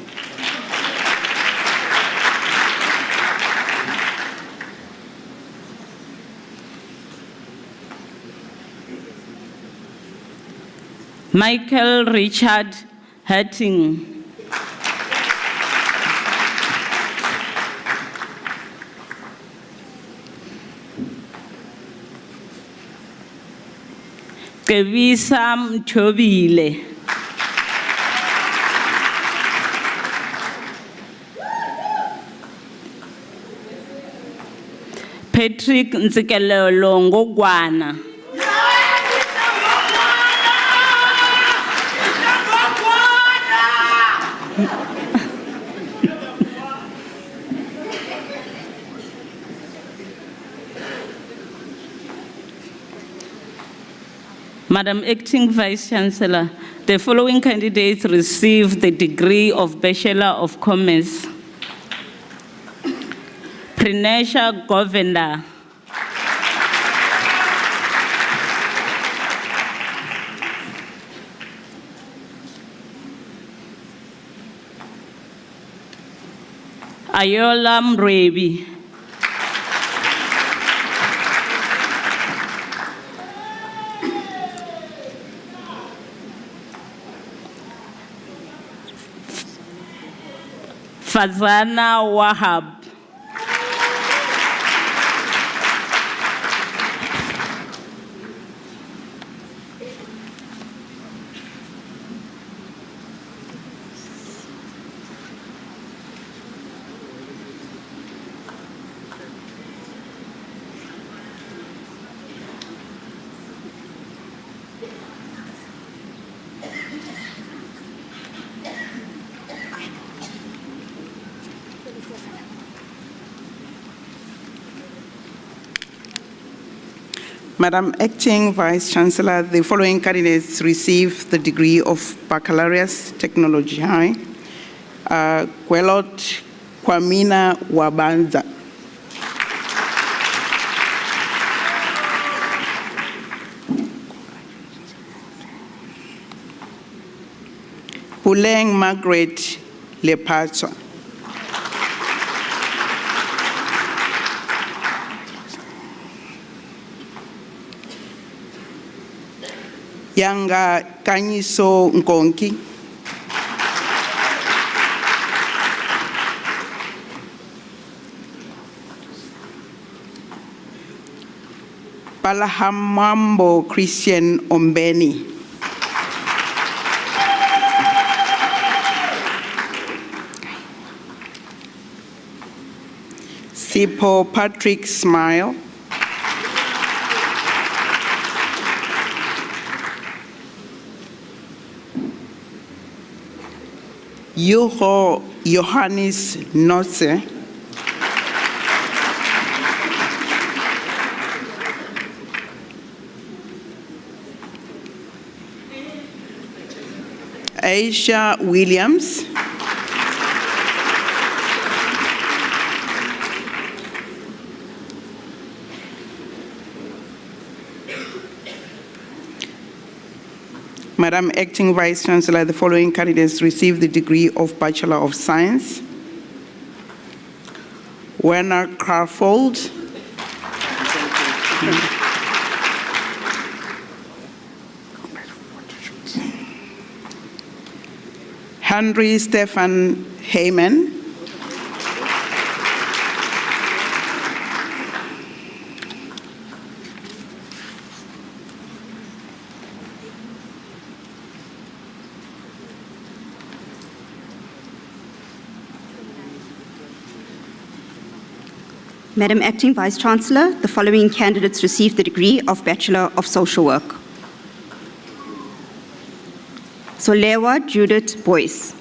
Michael Richard Hatting. Kebisa Mchobile. Patrick Ntsikelelo Ngogwana. Madam Acting Vice Chancellor, the following candidates received the degree of Bachelor of Commerce. Prinesha Govenda. Ayola Mrebi. Fazana Wahab. Madam Acting Vice Chancellor, the following candidates received the degree of Baccalaureate Technology High. Kwelot Kwamina Wabanza. Puleng Margaret Lephatshwa. Yanga Kanyiso Nkonki. Palahamambo Christian Ombeni. Sipho Patrick Smile. Yuho Johannes Notze. Aisha Williams. Madam Acting Vice Chancellor, the following candidates received the degree of Bachelor of Science: Werner Crawford, Henry Stefan Heyman, Madam Acting Vice Chancellor, the following candidates received the degree of Bachelor of Social Work: Solewa Judith Boyce,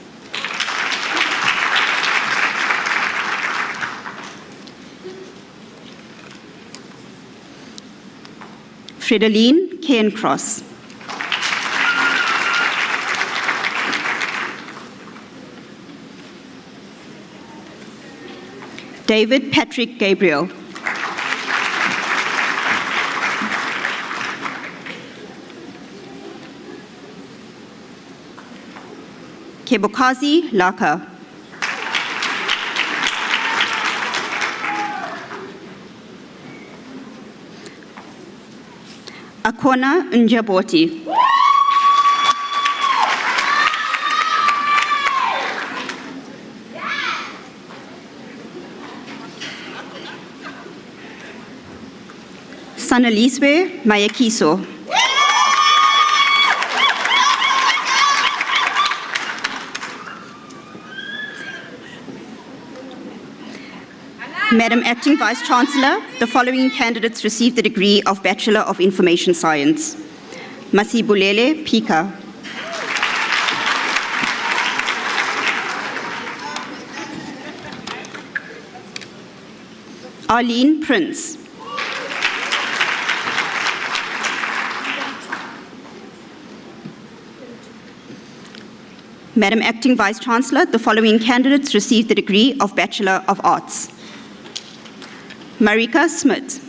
Fredeline Cairncross, David Patrick Gabriel, Kebokazi Laka, Akona Njaboti, Sanaliswe Mayakiso, Madam Acting Vice Chancellor, the following candidates received the degree of Bachelor of Information Science: Masibulele Pika, Arlene Prince, Madam Acting Vice Chancellor, the following candidates received the degree of Bachelor of Arts: Marika Smith,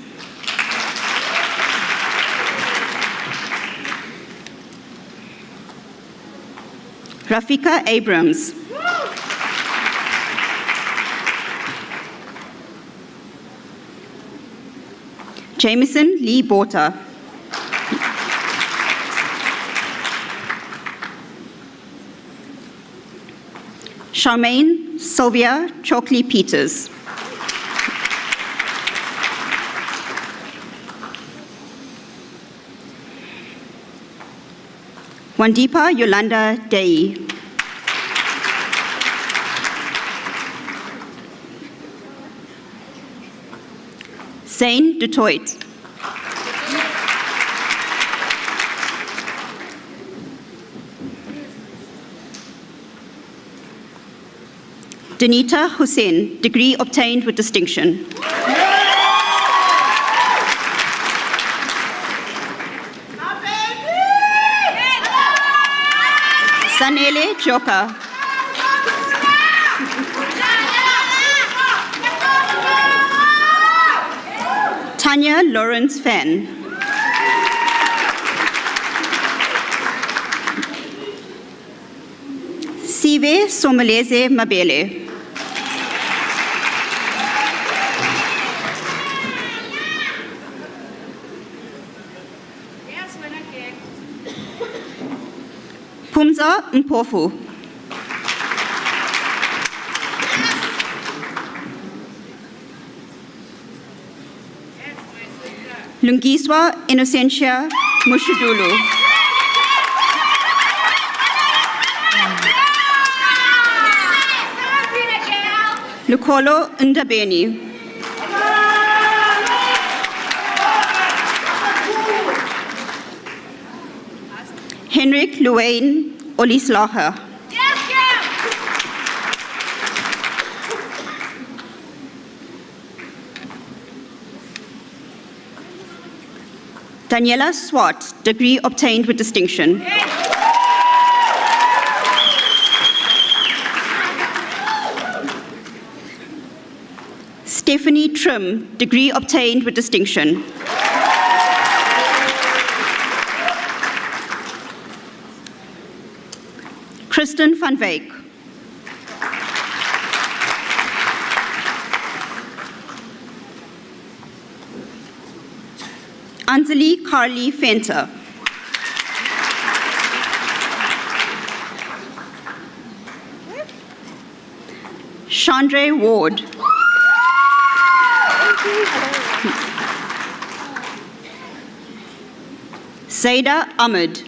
Rafika Abrams, Jameson Lee Bota, Charmaine Sylvia Chalkley Peters, Wandipa Yolanda Dei, Zane Dutoit, Danita Hussein, degree obtained with distinction. Sanele Joka, Tanya Lawrence Fenn, Sive Someleze Mabele. Pumza Mpofu. Lungiswa Innocentia Mushudulu. Lukolo Ndabeni. Henrik Luwain Olislacher. Daniela Swart, degree obtained with distinction. Stephanie Trim, degree obtained with distinction. Kristen van Wyk. Anjali Carly Fenter. Chandra Ward. Zaida Ahmed.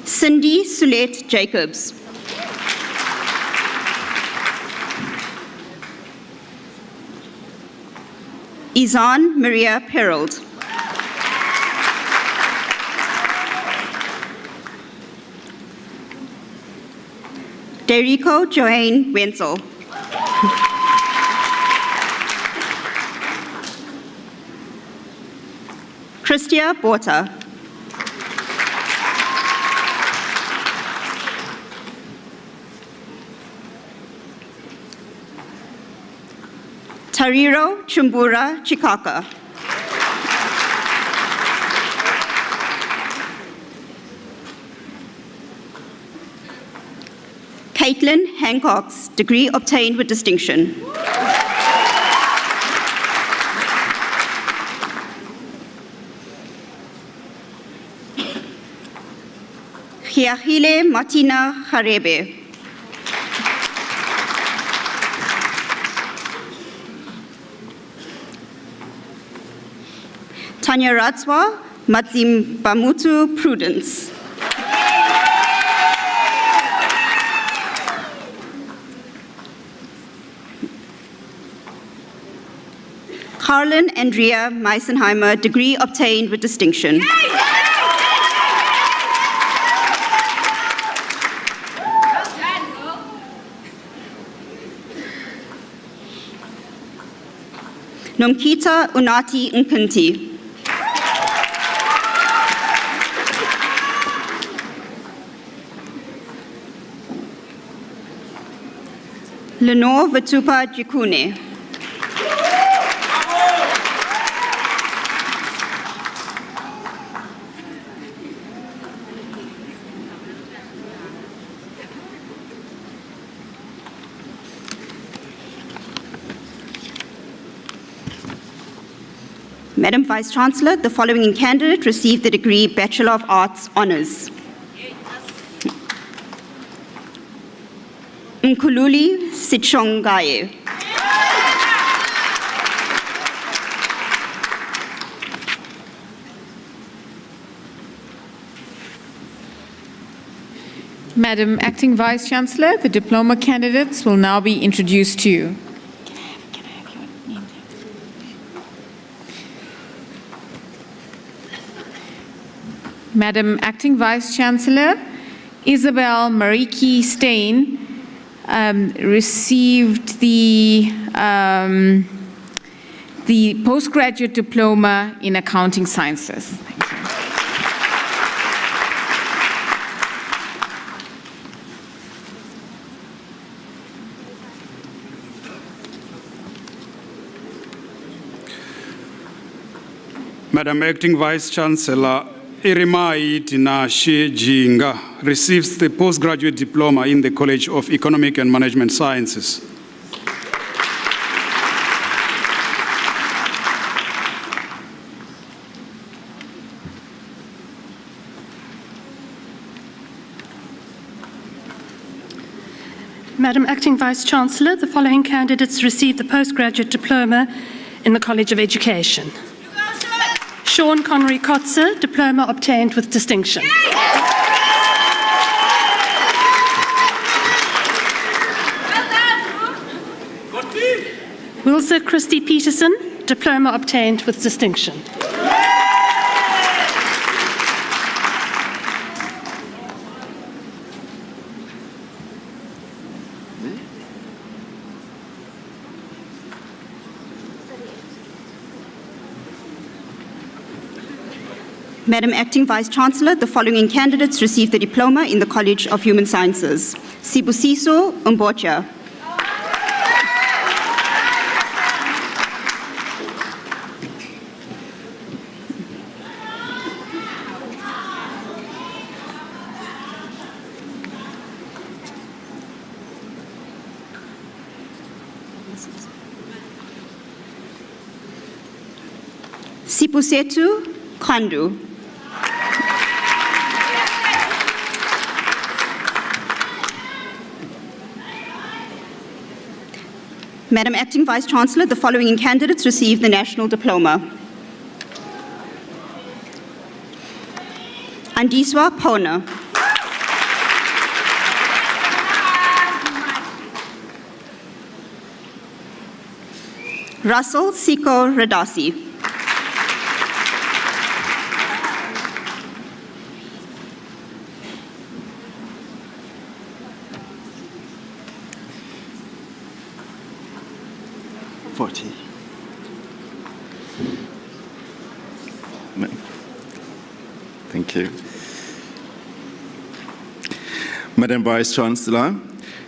Cindy Sulet Jacobs. Izan Maria Perold. Derico Joanne Wenzel. Christia Borta. Tariro Chumbura Chikaka. Caitlin Hancock's degree obtained with distinction. Chiachile Martina Harebe. Tanya Ratswa Matzimbamutu Prudence. Carlin Andrea Meisenheimer, degree obtained with distinction. Nomkita Unati Nkunti. Lenore Vatupa Jikune. Madam Vice-Chancellor, the following candidate received the degree Bachelor of Arts Honours. Nkululi Sichongaye. Madam Acting Vice-Chancellor, the diploma candidates will now be introduced to you. Madam Acting Vice-Chancellor, Isabel Mariki Stein received the postgraduate diploma in accounting sciences. Thank you. Madam Acting Vice Chancellor, Irimai Tinashe Jinga receives the postgraduate diploma in the College of Economic and Management Sciences. Madam Acting Vice-Chancellor, the following candidates received the postgraduate diploma in the College of Education. Sean Connery Kotze, diploma obtained with distinction. Wilsa Christy Peterson, diploma obtained with distinction. Madam Acting Vice-Chancellor, the following candidates received the diploma in the College of Human Sciences. Sibusiso Mbocha. Sipusetu Khandu. Madam Acting Vice-Chancellor, the following candidates received the national diploma. Andiswa Pona. Russell Siko Radasi. Thank you. Madam Vice-Chancellor,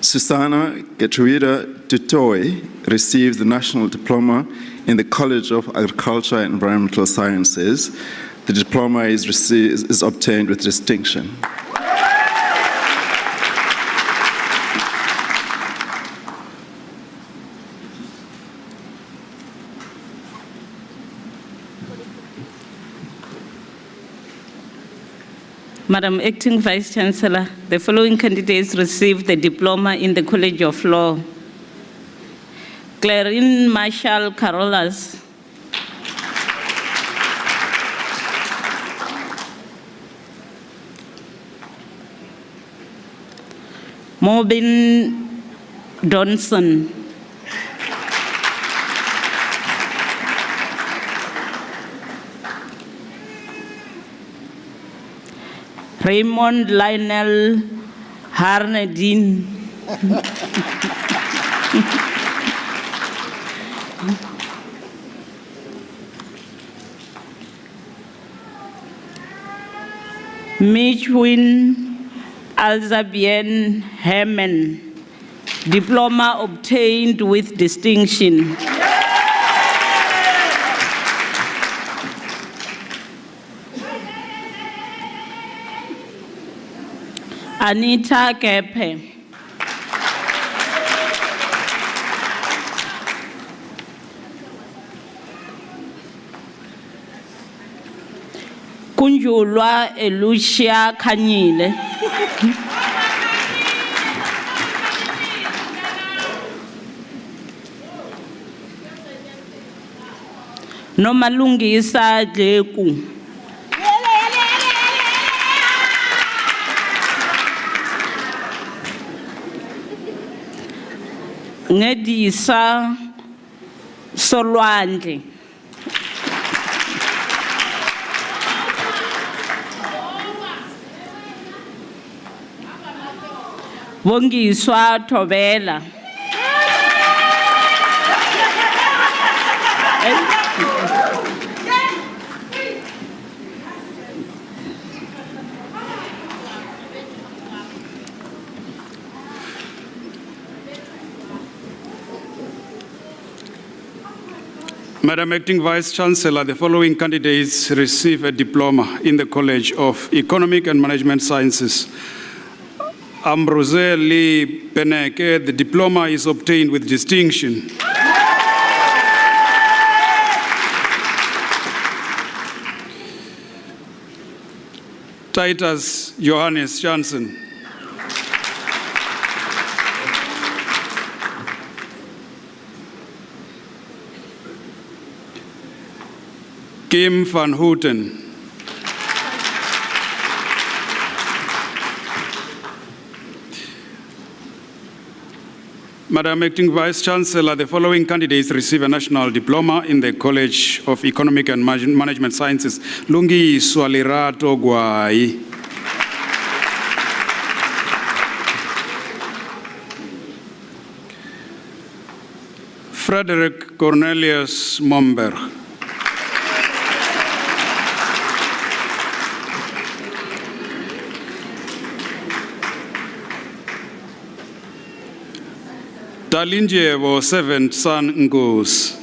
Susanna Getruida Dutoy receives the National Diploma in the College of Agriculture and Environmental Sciences. The diploma is obtained with distinction. Madam Acting Vice-Chancellor, the following candidates received the diploma in the College of Law. Clarine Marshall Carolas. Mobin Donson. Raymond Lionel Harnedin. Mitchwin Alzabien Herman, diploma obtained with distinction. Anita Kepe. Kunjulwa Elucia Kanyile. Nomalungisa Dleku. Ngedisa Solwandle. Bongiswa Tobela. Madam Acting Vice-Chancellor, the following candidates receive a diploma in the College of Economic and Management Sciences. Ambrose Lee Peneke, the diploma is obtained with distinction. Titus Johannes Jansen. Kim van Houten. Madam Acting Vice-Chancellor, the following candidates receive a national diploma in the College of Economic and Management Sciences. Lungi Swalirato Gwai. Frederick Cornelius Momberg. Dalinjevo Seventh Son Ngos.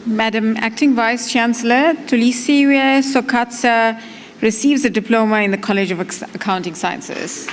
Madam Acting Vice-Chancellor, Tulisiwe Sokatsa receives a diploma in the College of Accounting Sciences.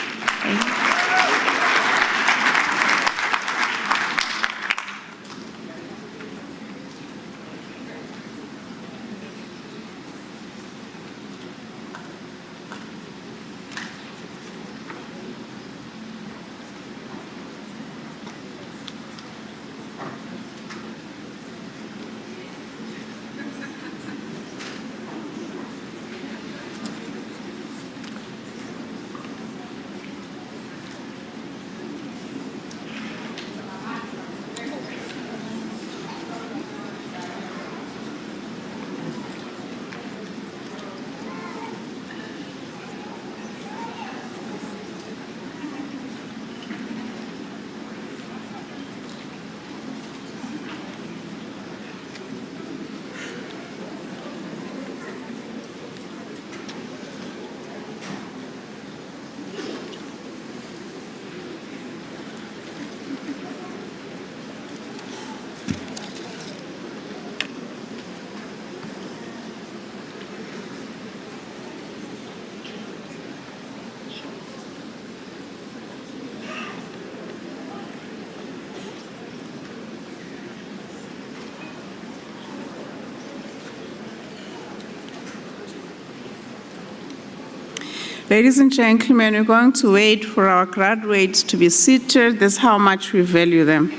Ladies and gentlemen, we're going to wait for our graduates to be seated. That's how much we value them.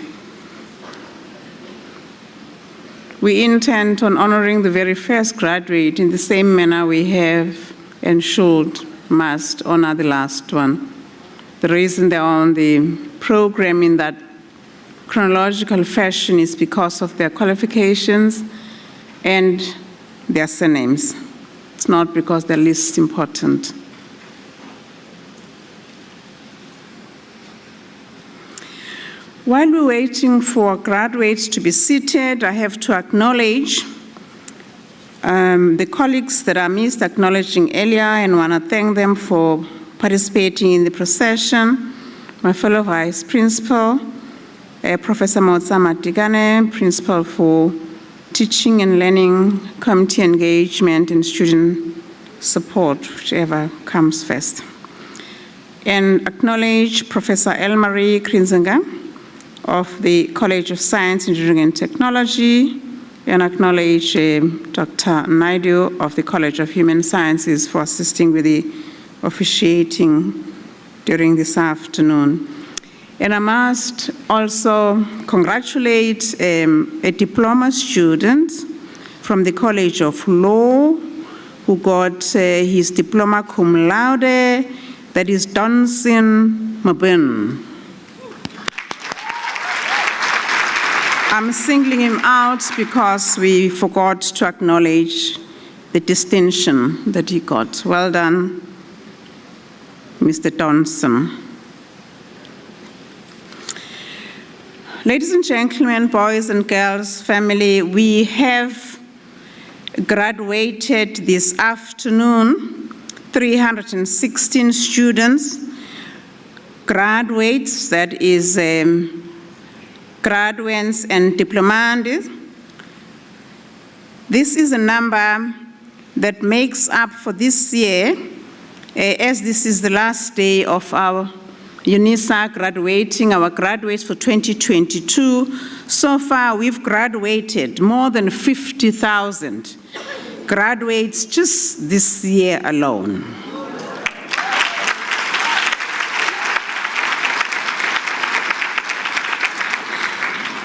We intend on honoring the very first graduate in the same manner we have and must honor the last one. The reason they're on the program in that chronological fashion is because of their qualifications and their surnames. It's not because they're least important. While we're waiting for graduates to be seated, I have to acknowledge the colleagues that I missed acknowledging earlier and want to thank them for participating in the procession. My fellow Vice Principal, Professor Motsa Matigane, Principal for Teaching and Learning, Community Engagement, and Student Support, whichever comes first. And acknowledge Professor Elmarie Krinzinger of the College of Science, Engineering and Technology, and acknowledge Dr. Naidu of the College of Human Sciences for assisting with the officiating during this afternoon. And I must also congratulate a diploma student from the College of Law who got his diploma cum laude, that is Donson Mabin. I'm singling him out because we forgot to acknowledge the distinction that he got. Well done, Mr. Donson. Ladies and gentlemen, boys and girls, family, we have graduated this afternoon 316 students, graduates, that is graduates and diplomands. This is a number that makes up for this year, as this is the last day of our UNISA graduating, our graduates for 2022. So far, we've graduated more than 50,000 graduates just this year alone.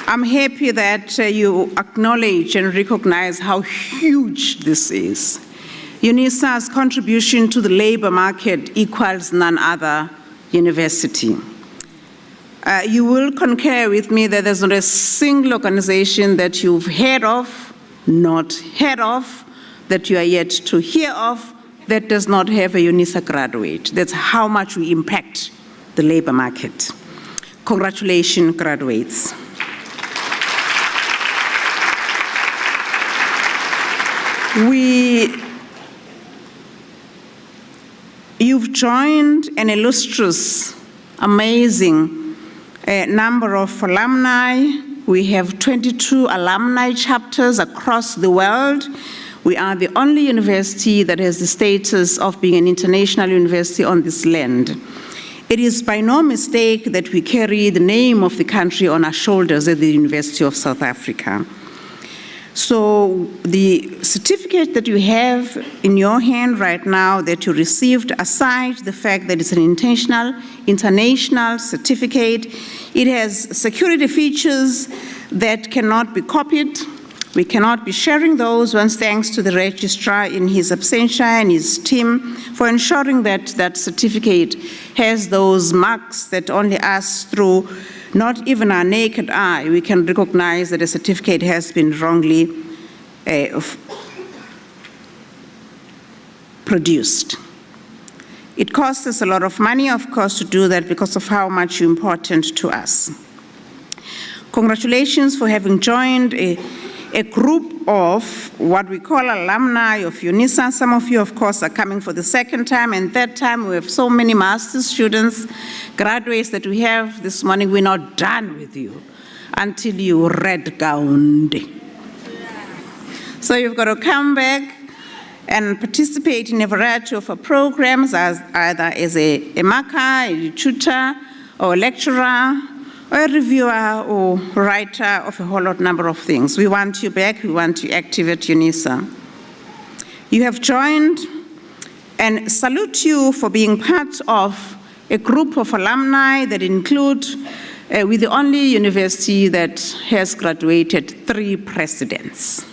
I'm happy that you acknowledge and recognize how huge this is. UNISA's contribution to the labor market equals none other university. You will concur with me that there's not a single organization that you've heard of, not heard of, that you are yet to hear of, that does not have a UNISA graduate. That's how much we impact the labor market. Congratulations, graduates. You've joined an illustrious, amazing number of alumni. We have 22 alumni chapters across the world. We are the only university that has the status of being an international university on this land. It is by no mistake that we carry the name of the country on our shoulders at the University of South Africa. So the certificate that you have in your hand right now that you received, aside the fact that it's an international certificate, it has security features that cannot be copied. We cannot be sharing those ones, thanks to the registrar in his absentia and his team for ensuring that that certificate has those marks that only us, through not even our naked eye, we can recognize that a certificate has been wrongly produced. It costs us a lot of money, of course, to do that because of how much you're important to us. Congratulations for having joined a group of what we call alumni of UNISA. Some of you, of course, are coming for the second time and third time. We have so many master's students, graduates that we have this morning. We're not done with you until you red-gowned. So you've got to come back and participate in a variety of programs, either as a marker, a tutor, or a lecturer, or a reviewer or writer of a whole lot number of things. We want you back. We want you active at UNISA. You have joined, and salute you for being part of a group of alumni that include, we're the only university that has graduated 3 presidents.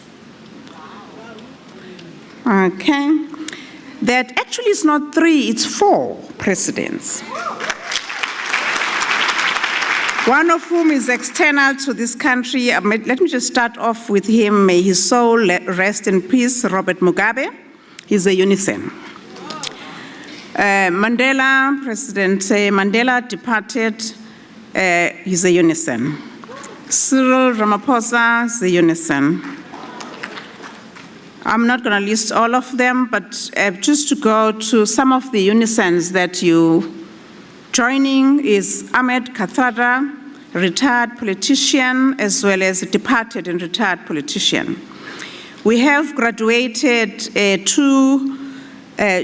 Okay. That actually is not 3, it's 4 presidents. One of whom is external to this country. Let me just start off with him. May his soul rest in peace, Robert Mugabe. He's a UNISA. President Mandela departed. He's a UNISA. Cyril Ramaphosa is a UNISA. I'm not going to list all of them, but just to go to some of the UNISANs that you joining is Ahmed Kathrada, retired politician, as well as a departed and retired politician. We have graduated 2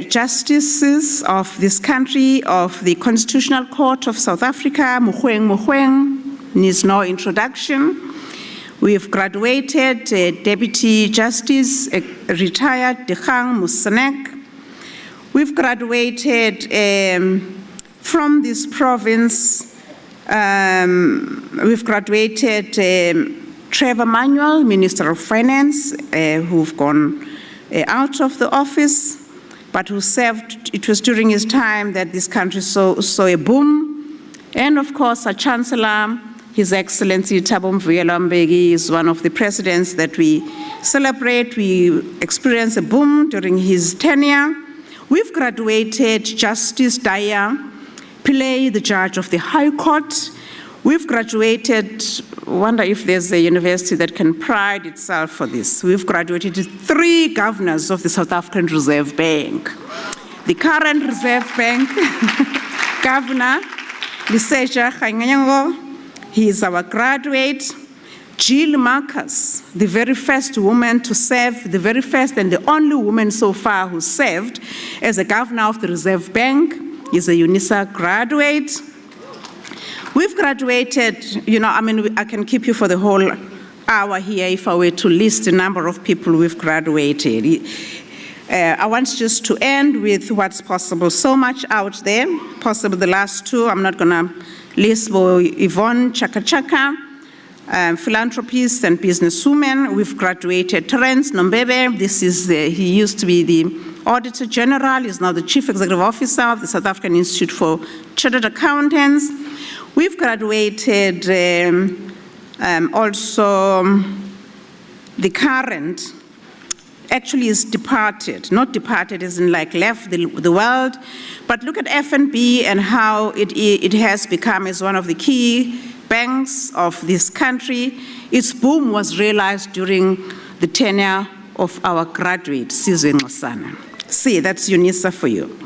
justices of this country, of the Constitutional Court of South Africa. Mogoeng needs no introduction. We have graduated Deputy Justice, retired Dikgang Mosenek. We've graduated from this province, we've graduated Trevor Manuel, Minister of Finance, who've gone out of the office, but who served, it was during his time that this country saw a boom. And of course, our Chancellor, His Excellency Thabo Mbeki, is one of the presidents that we celebrate. We experienced a boom during his tenure. We've graduated Justice Daya Pillay, the judge of the High Court. We've graduated, wonder if there's a university that can pride itself for this. We've graduated 3 governors of the South African Reserve Bank. The current Reserve Bank governor, Liseja Khanyango, he is our graduate. Jill Marcus, the very first woman to serve, the very first and the only woman so far who served as a governor of the Reserve Bank, is a UNISA graduate. We've graduated, I can keep you for the whole hour here if I were to list the number of people we've graduated. I want just to end with what's possible. So much out there, possible the last 2. I'm not going to list, but Yvonne Chaka, philanthropist and businesswoman. We've graduated Terence Nombebe. He used to be the Auditor General. He's now the Chief Executive Officer of the South African Institute for Chartered Accountants. We've graduated also the current, actually is departed, not departed as in like left the world, but look at FNB and how it has become as one of the key banks of this country. Its boom was realized during the tenure of our graduate, Sizwe Nxasana. See, that's UNISA for you.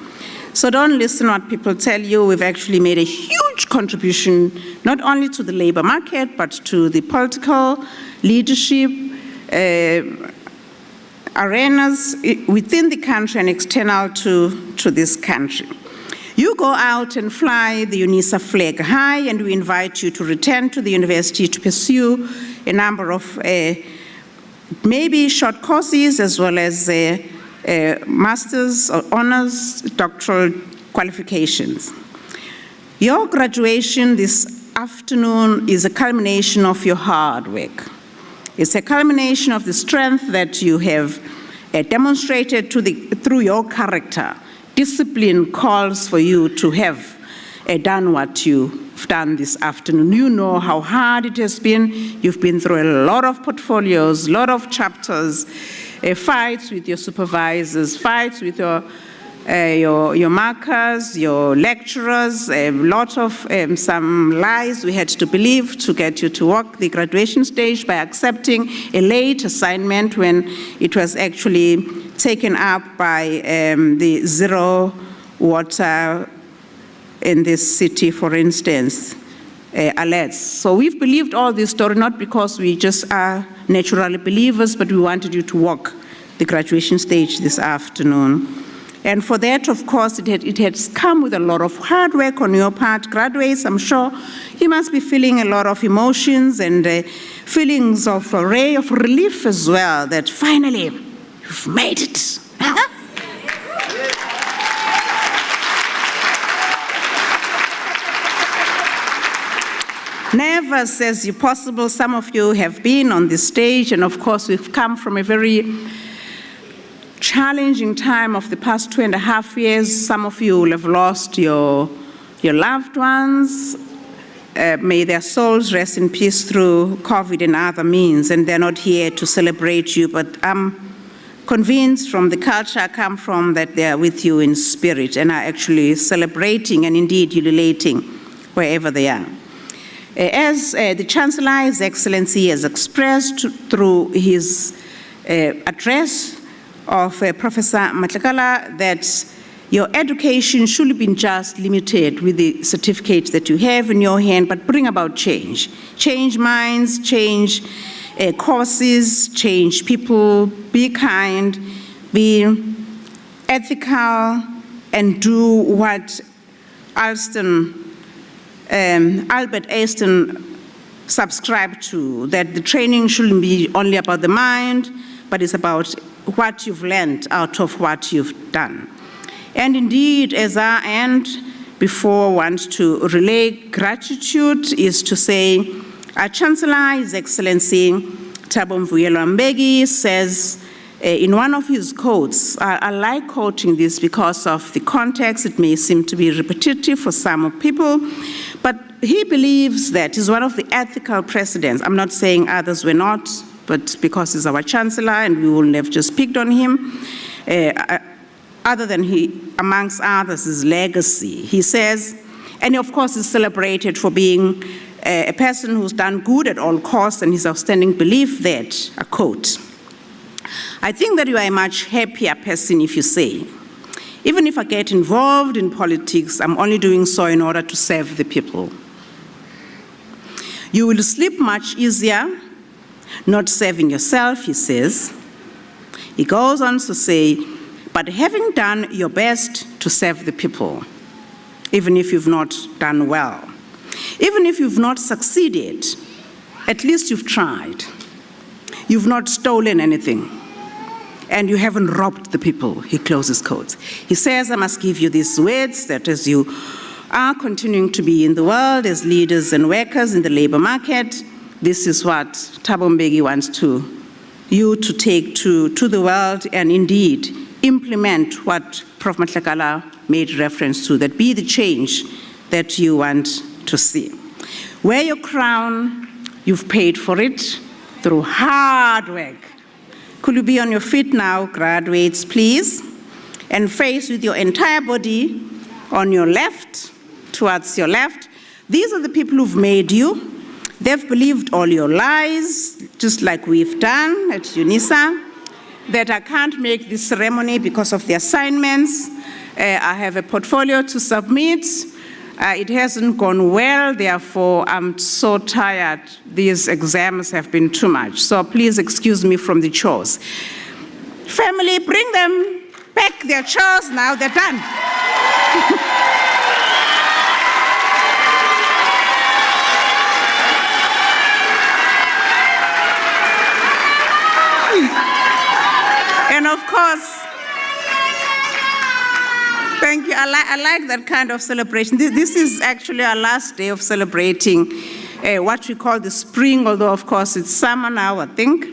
So don't listen to what people tell you. We've actually made a huge contribution, not only to the labor market, but to the political leadership arenas within the country and external to this country. You go out and fly the UNISA flag high, and we invite you to return to the university to pursue a number of maybe short courses as well as master's or honors, doctoral qualifications. Your graduation this afternoon is a culmination of your hard work. It's a culmination of the strength that you have demonstrated through your character. Discipline calls for you to have done what you've done this afternoon. You know how hard it has been. You've been through a lot of portfolios, a lot of chapters, fights with your supervisors, fights with your markers, your lecturers, a lot of some lies we had to believe to get you to walk the graduation stage by accepting a late assignment when it was actually taken up by the zero water in this city, for instance, alerts. So we've believed all this story not because we just are naturally believers, but we wanted you to walk the graduation stage this afternoon. And for that, of course, it has come with a lot of hard work on your part. Graduates, I'm sure you must be feeling a lot of emotions and feelings of a ray of relief as well, that finally you've made it. Never says you possible. Some of you have been on this stage, and of course, we've come from a very challenging time of the past 2.5 years. Some of you will have lost your loved ones. May their souls rest in peace through COVID and other means, and they're not here to celebrate you, but I'm convinced from the culture I come from that they're with you in spirit and are actually celebrating and indeed ululating wherever they are. As the Chancellor, His Excellency, has expressed through his address of Professor Matlakala, that your education shouldn't be just limited with the certificate that you have in your hand, but bring about change. Change minds, change courses, change people, be kind, be ethical, and do what Albert Einstein subscribed to, that the training shouldn't be only about the mind, but it's about what you've learned out of what you've done. And indeed, as I end, before I want to relay gratitude, is to say, our Chancellor, His Excellency Thabo Mbuyelo says in one of his quotes, I like quoting this because of the context. It may seem to be repetitive for some people, but he believes that he's one of the ethical presidents. I'm not saying others were not, but because he's our Chancellor and we wouldn't have just picked on him, other than amongst others, his legacy. He says, and of course is celebrated for being a person who's done good at all costs and his outstanding belief that, a quote, "I think that you are a much happier person if you say, even if I get involved in politics, I'm only doing so in order to serve the people. You will sleep much easier, not serving yourself," he says. He goes on to say, "but having done your best to serve the people, even if you've not done well, even if you've not succeeded, at least you've tried. You've not stolen anything, and you haven't robbed the people," he closes quotes. He says, "I must give you these words that as you are continuing to be in the world as leaders and workers in the labor market, this is what Thabo Mbeki wants you to take to the world and indeed implement what Prof. Matlakala made reference to, that be the change that you want to see. Wear your crown, you've paid for it through hard work." Could you be on your feet now, graduates, please? And face with your entire body on your left, towards your left. These are the people who've made you. They've believed all your lies, just like we've done at UNISA, that I can't make this ceremony because of the assignments. I have a portfolio to submit. It hasn't gone well, therefore I'm so tired. These exams have been too much. So please excuse me from the chores. Family, bring them back their chores now, they're done. And of course, thank you. I like that kind of celebration. This is actually our last day of celebrating what we call the spring, although of course it's summer now, I think.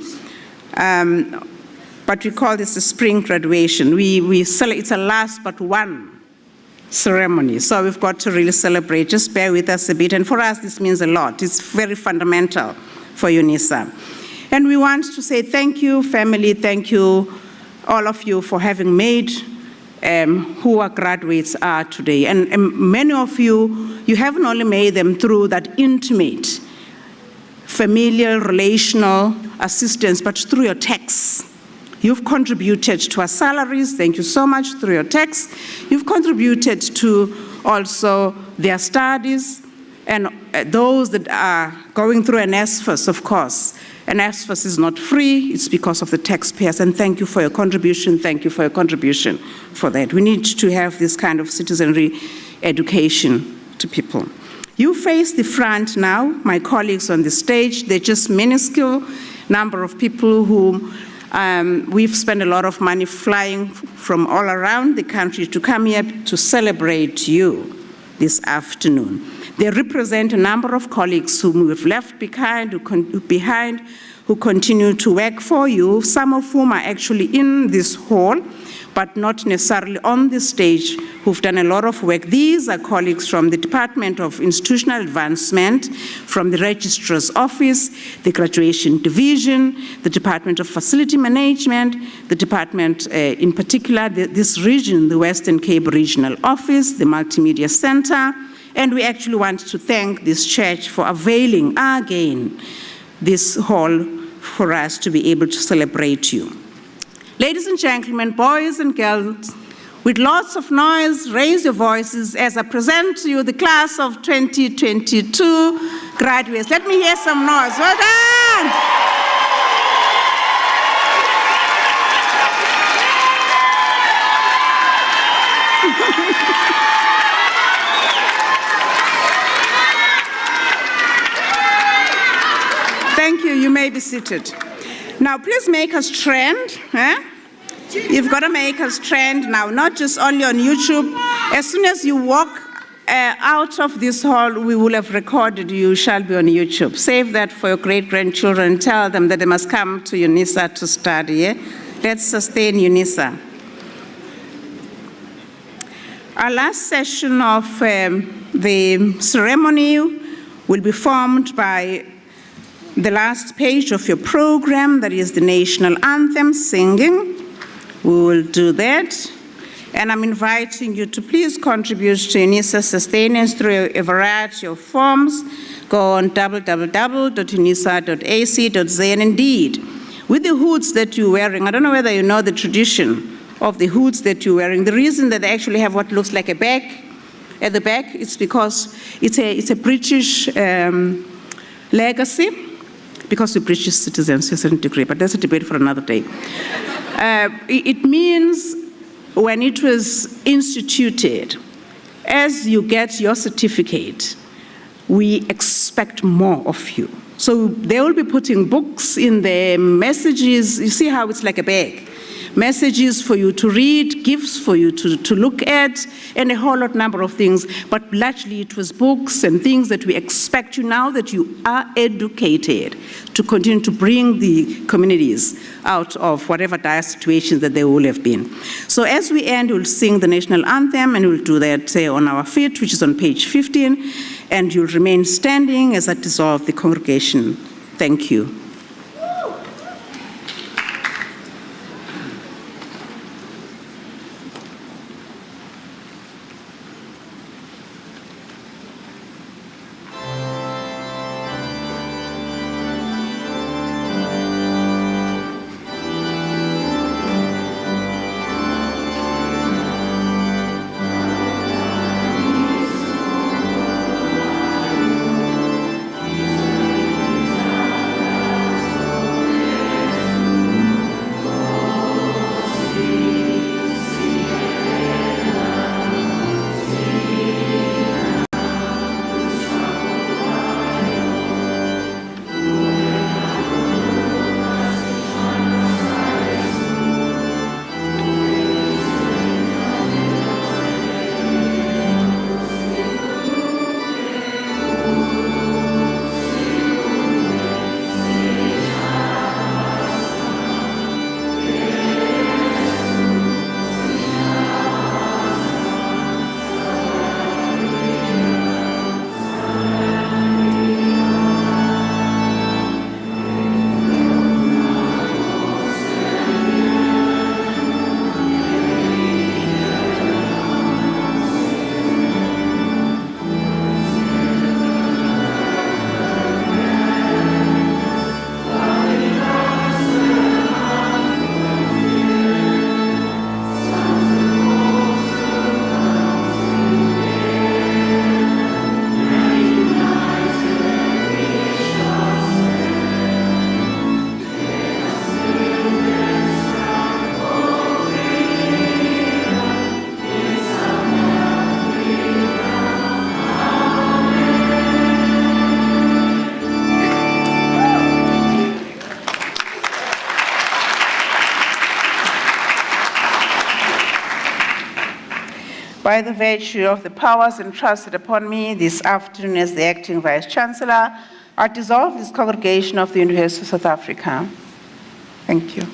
But we call this the spring graduation. It's a last but one ceremony, so we've got to really celebrate. Just bear with us a bit, and for us this means a lot. It's very fundamental for UNISA. And we want to say thank you, family, thank you, all of you, for having made who our graduates are today. And many of you, you haven't only made them through that intimate, familial, relational assistance, but through your tax. You've contributed to our salaries, thank you so much, through your tax. You've contributed to also their studies, and those that are going through an SFAS, of course. And SFAS is not free, it's because of the taxpayers, and thank you for your contribution, thank you for your contribution for that. We need to have this kind of citizenry education to people. You face the front now, my colleagues on the stage, they're just minuscule number of people who we've spent a lot of money flying from all around the country to come here to celebrate you this afternoon. They represent a number of colleagues whom we've left behind, who continue to work for you, some of whom are actually in this hall, but not necessarily on this stage, who've done a lot of work. These are colleagues from the Department of Institutional Advancement, from the Registrar's Office, the Graduation Division, the Department of Facility Management, the department, in particular, this region, the Western Cape Regional Office, the Multimedia Center, and we actually want to thank this church for availing again this hall for us to be able to celebrate you. Ladies and gentlemen, boys and girls, with lots of noise, raise your voices as I present to you the class of 2022 graduates. Let me hear some noise. Well done! Thank you. You may be seated. Now, please make us trend. You've got to make us trend now, not just only on YouTube. As soon as you walk out of this hall, we will have recorded you shall be on YouTube. Save that for your great-grandchildren. Tell them that they must come to UNISA to study. Let's sustain UNISA. Our last session of the ceremony will be formed by the last page of your program, that is the national anthem singing. We will do that. And I'm inviting you to please contribute to UNISA sustenance through a variety of forms. Go on www.unisa.ac.za, and indeed, with the hoods that you're wearing, I don't know whether you know the tradition of the hoods that you're wearing. The reason that they actually have what looks like a bag at the back is because it's a British legacy, because we're British citizens to a certain degree, but that's a debate for another day. It means when it was instituted, as you get your certificate, we expect more of you. So they will be putting books in the messages. You see how it's like a bag. Messages for you to read, gifts for you to look at, and a whole number of things. But largely it was books and things that we expect you, now that you are educated, to continue to bring the communities out of whatever dire situations that they will have been. So as we end, we'll sing the national anthem, and we'll do that on our feet, which is on page 15, and you'll remain standing as I dissolve the congregation. Thank you. By the virtue of the powers entrusted upon me this afternoon as the Acting Vice-Chancellor, I dissolve this congregation of the University of South Africa. Thank you.